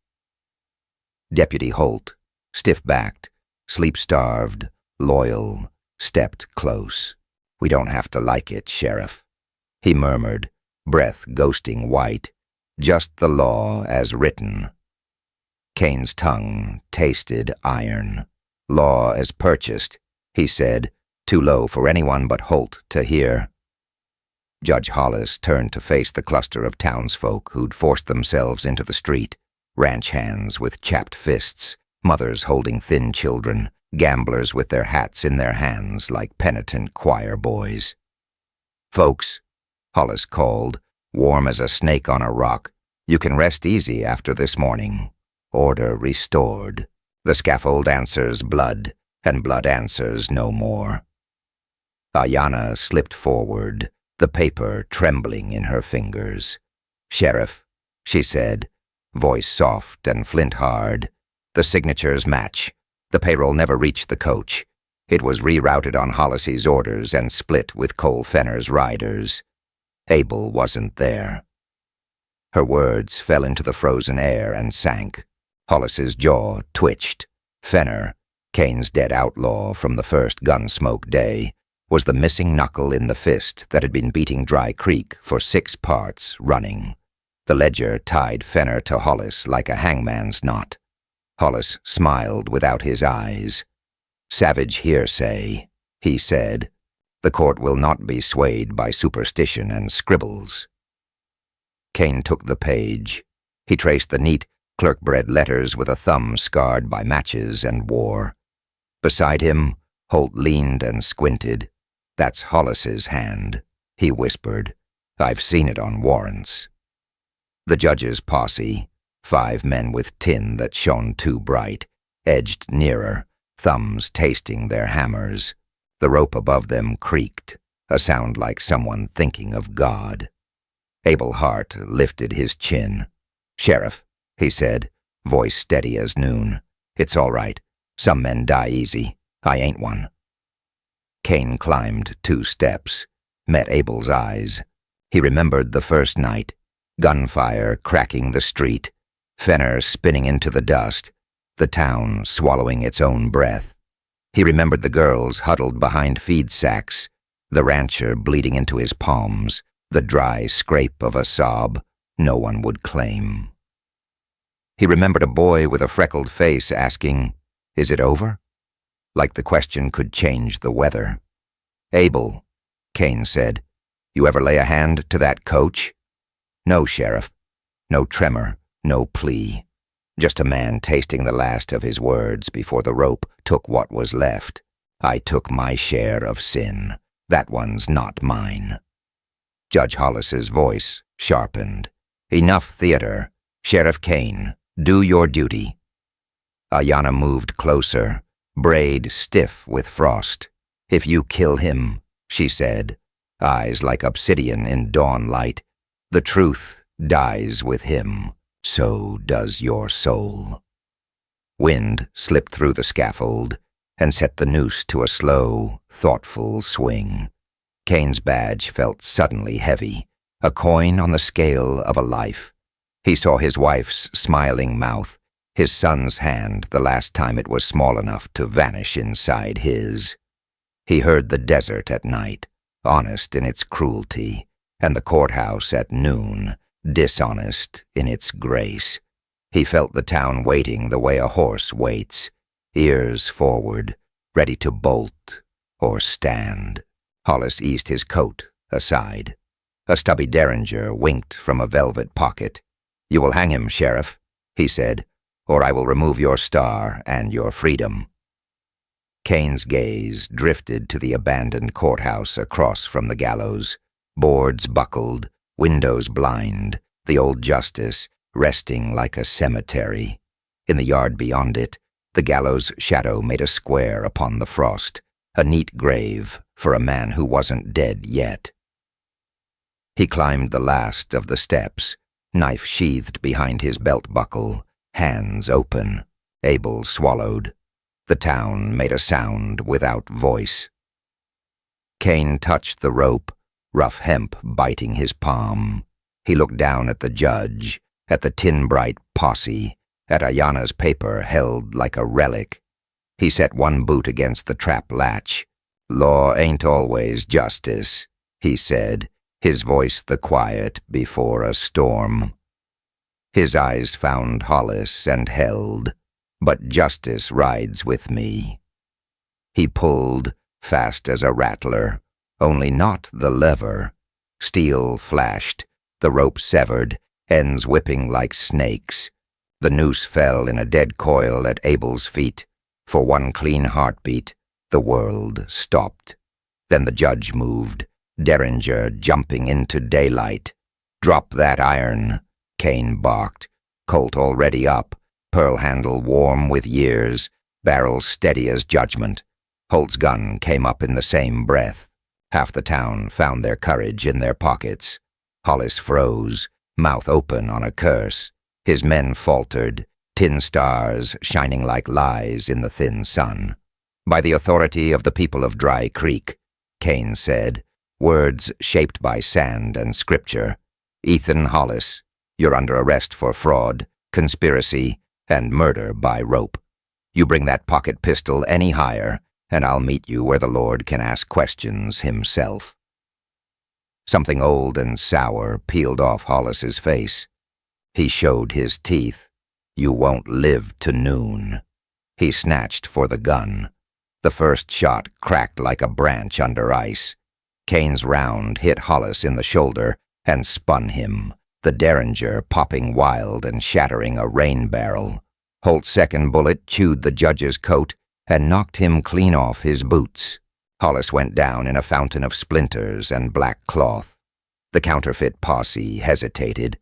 Deputy Holt, stiff-backed, sleep-starved, loyal, stepped close. "We don't have to like it, Sheriff," he murmured, breath ghosting white. "Just the law as written." Kane's tongue tasted iron. "Law as purchased," he said, too low for anyone but Holt to hear. Judge Hollis turned to face the cluster of townsfolk who'd forced themselves into the street, ranch hands with chapped fists, mothers holding thin children, gamblers with their hats in their hands like penitent choir boys. "Folks," Hollis called, warm as a snake on a rock, "you can rest easy after this morning. Order restored. The scaffold answers blood, and blood answers no more." Ayanna slipped forward, the paper trembling in her fingers. "Sheriff," she said, voice soft and flint-hard, "the signatures match. The payroll never reached the coach. It was rerouted on Hollis's orders and split with Cole Fenner's riders. Abel wasn't there." Her words fell into the frozen air and sank. Hollis's jaw twitched. Fenner, Kane's dead outlaw from the first Gunsmoke day, was the missing knuckle in the fist that had been beating Dry Creek for 6 parts running. The ledger tied Fenner to Hollis like a hangman's knot. Hollis smiled without his eyes. "Savage hearsay," he said. "The court will not be swayed by superstition and scribbles." Kane took the page. He traced the neat, clerk-bred letters with a thumb scarred by matches and war. Beside him, Holt leaned and squinted. "That's Hollis's hand," he whispered. "I've seen it on warrants." The judge's posse, 5 men with tin that shone too bright, edged nearer, thumbs tasting their hammers. The rope above them creaked, a sound like someone thinking of God. Abel Hart lifted his chin. "Sheriff," he said, voice steady as noon, "it's all right. Some men die easy. I ain't one." Kane climbed 2 steps, met Abel's eyes. He remembered the first night, gunfire cracking the street, Fenner spinning into the dust, the town swallowing its own breath. He remembered the girls huddled behind feed sacks, the rancher bleeding into his palms, the dry scrape of a sob no one would claim. He remembered a boy with a freckled face asking, "Is it over?" Like the question could change the weather. "Abel," Kane said, "you ever lay a hand to that coach?" "No, Sheriff." No tremor, no plea. Just a man tasting the last of his words before the rope took what was left. "I took my share of sin. That one's not mine." Judge Hollis's voice sharpened. "Enough theater. Sheriff Kane, do your duty." Ayanna moved closer, braid stiff with frost. "If you kill him," she said, eyes like obsidian in dawn light, "the truth dies with him. So does your soul." Wind slipped through the scaffold and set the noose to a slow, thoughtful swing. Kane's badge felt suddenly heavy, a coin on the scale of a life. He saw his wife's smiling mouth, his son's hand the last time it was small enough to vanish inside his. He heard the desert at night, honest in its cruelty, and the courthouse at noon, dishonest in its grace. He felt the town waiting the way a horse waits, ears forward, ready to bolt or stand. Hollis eased his coat aside. A stubby derringer winked from a velvet pocket. "You will hang him, Sheriff," he said, "or I will remove your star and your freedom." Kane's gaze drifted to the abandoned courthouse across from the gallows, boards buckled, windows blind, the old justice resting like a cemetery. In the yard beyond it, the gallows shadow made a square upon the frost, a neat grave for a man who wasn't dead yet. He climbed the last of the steps, knife sheathed behind his belt buckle, hands open. Abel swallowed. The town made a sound without voice. Kane touched the rope, rough hemp biting his palm. He looked down at the judge, at the tin-bright posse, at Ayana's paper held like a relic. He set one boot against the trap latch. "Law ain't always justice," he said, his voice the quiet before a storm. His eyes found Hollis and held, "But justice rides with me." He pulled, fast as a rattler, only not the lever. Steel flashed, the rope severed, ends whipping like snakes. The noose fell in a dead coil at Abel's feet. For one clean heartbeat, the world stopped. Then the judge moved, Derringer jumping into daylight. "Drop that iron," Kane barked, Colt already up, pearl handle warm with years, barrel steady as judgment. Holt's gun came up in the same breath. Half the town found their courage in their pockets. Hollis froze, mouth open on a curse. His men faltered, tin stars shining like lies in the thin sun. "By the authority of the people of Dry Creek," Kane said, words shaped by sand and scripture. "Ethan Hollis, you're under arrest for fraud, conspiracy, and murder by rope. You bring that pocket pistol any higher, and I'll meet you where the Lord can ask questions himself." Something old and sour peeled off Hollis's face. He showed his teeth. "You won't live to noon." He snatched for the gun. The first shot cracked like a branch under ice. Kane's round hit Hollis in the shoulder and spun him, the Derringer popping wild and shattering a rain barrel. Holt's second bullet chewed the judge's coat and knocked him clean off his boots. Hollis went down in a fountain of splinters and black cloth. The counterfeit posse hesitated.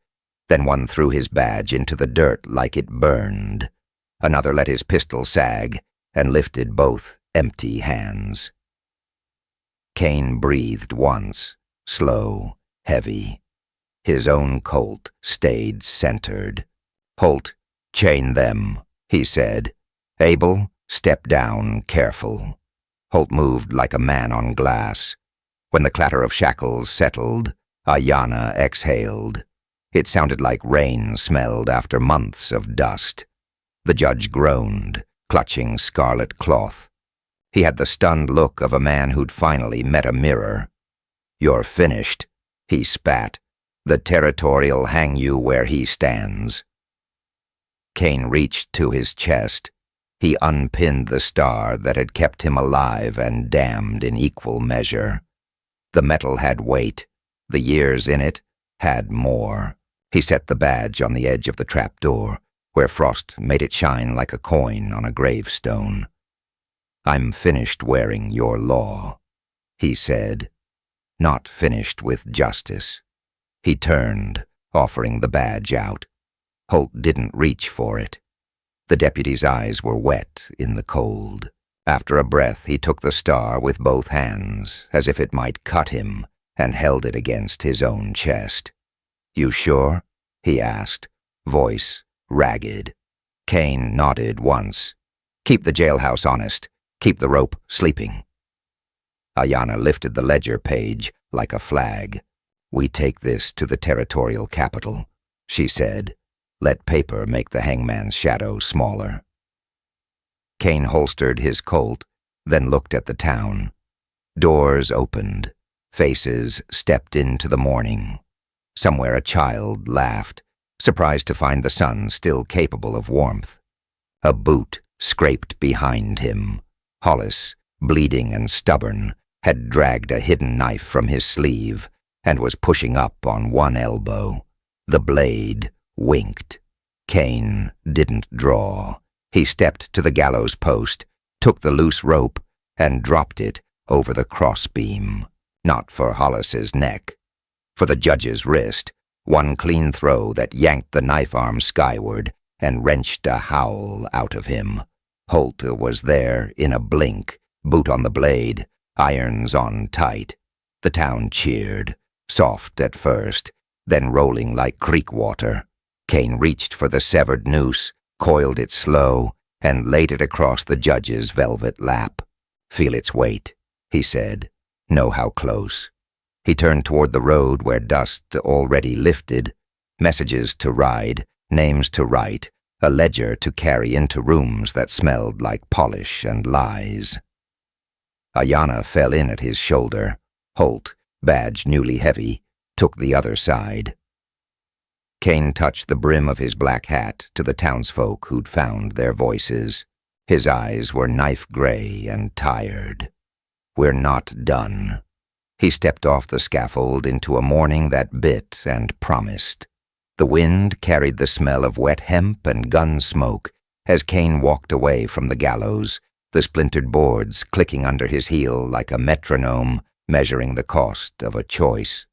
Then one threw his badge into the dirt like it burned. Another let his pistol sag and lifted both empty hands. Kane breathed once, slow, heavy. His own Colt stayed centered. "Holt, chain them," he said. "Abel, step down, careful." Holt moved like a man on glass. When the clatter of shackles settled, Ayana exhaled. It sounded like rain smelled after months of dust. The judge groaned, clutching scarlet cloth. He had the stunned look of a man who'd finally met a mirror. "You're finished," he spat. "The territorial hang you where he stands." Kane reached to his chest. He unpinned the star that had kept him alive and damned in equal measure. The metal had weight. The years in it had more. He set the badge on the edge of the trapdoor, where frost made it shine like a coin on a gravestone. "I'm finished wearing your law," he said. Not finished with justice. He turned, offering the badge out. Holt didn't reach for it. The deputy's eyes were wet in the cold. After a breath, he took the star with both hands, as if it might cut him, and held it against his own chest. "You sure?" he asked, voice ragged. Kane nodded once. "Keep the jailhouse honest. Keep the rope sleeping." Ayana lifted the ledger page like a flag. "We take this to the territorial capital," she said. "Let paper make the hangman's shadow smaller." Kane holstered his Colt, then looked at the town. Doors opened. Faces stepped into the morning. Somewhere a child laughed, surprised to find the sun still capable of warmth. A boot scraped behind him. Hollis, bleeding and stubborn, had dragged a hidden knife from his sleeve and was pushing up on one elbow. The blade winked. Kane didn't draw. He stepped to the gallows post, took the loose rope, and dropped it over the crossbeam. Not for Hollis's neck. For the judge's wrist, one clean throw that yanked the knife arm skyward and wrenched a howl out of him. Holt was there in a blink, boot on the blade, irons on tight. The town cheered, soft at first, then rolling like creek water. Kane reached for the severed noose, coiled it slow, and laid it across the judge's velvet lap. "Feel its weight," he said. "Know how close." He turned toward the road where dust already lifted, messages to ride, names to write, a ledger to carry into rooms that smelled like polish and lies. Ayanna fell in at his shoulder. Holt, badge newly heavy, took the other side. Kane touched the brim of his black hat to the townsfolk who'd found their voices. His eyes were knife-gray and tired. "We're not done." He stepped off the scaffold into a morning that bit and promised. The wind carried the smell of wet hemp and gun smoke as Kane walked away from the gallows, the splintered boards clicking under his heel like a metronome measuring the cost of a choice.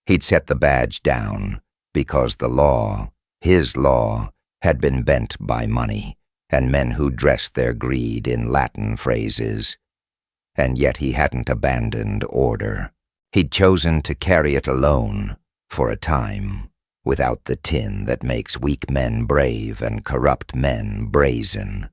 He'd set the badge down because the law, his law, had been bent by money and men who dressed their greed in Latin phrases. And yet he hadn't abandoned order. He'd chosen to carry it alone, for a time, without the tin that makes weak men brave and corrupt men brazen.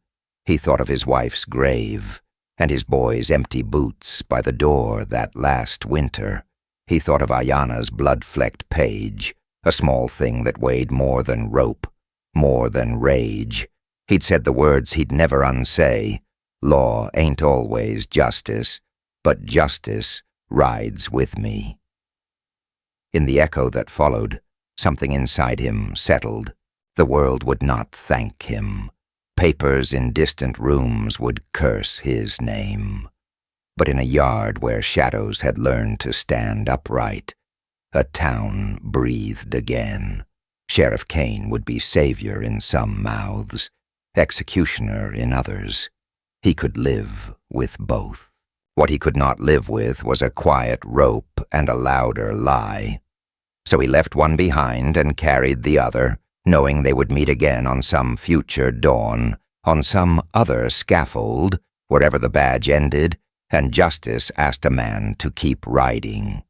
He thought of his wife's grave and his boy's empty boots by the door that last winter. He thought of Ayanna's blood-flecked page, a small thing that weighed more than rope, more than rage. He'd said the words he'd never unsay. Law ain't always justice, but justice rides with me. In the echo that followed, something inside him settled. The world would not thank him. Papers in distant rooms would curse his name. But in a yard where shadows had learned to stand upright, a town breathed again. Sheriff Kane would be savior in some mouths, executioner in others. He could live with both. What he could not live with was a quiet rope and a louder lie. So he left one behind and carried the other, knowing they would meet again on some future dawn, on some other scaffold, wherever the badge ended, and justice asked a man to keep riding.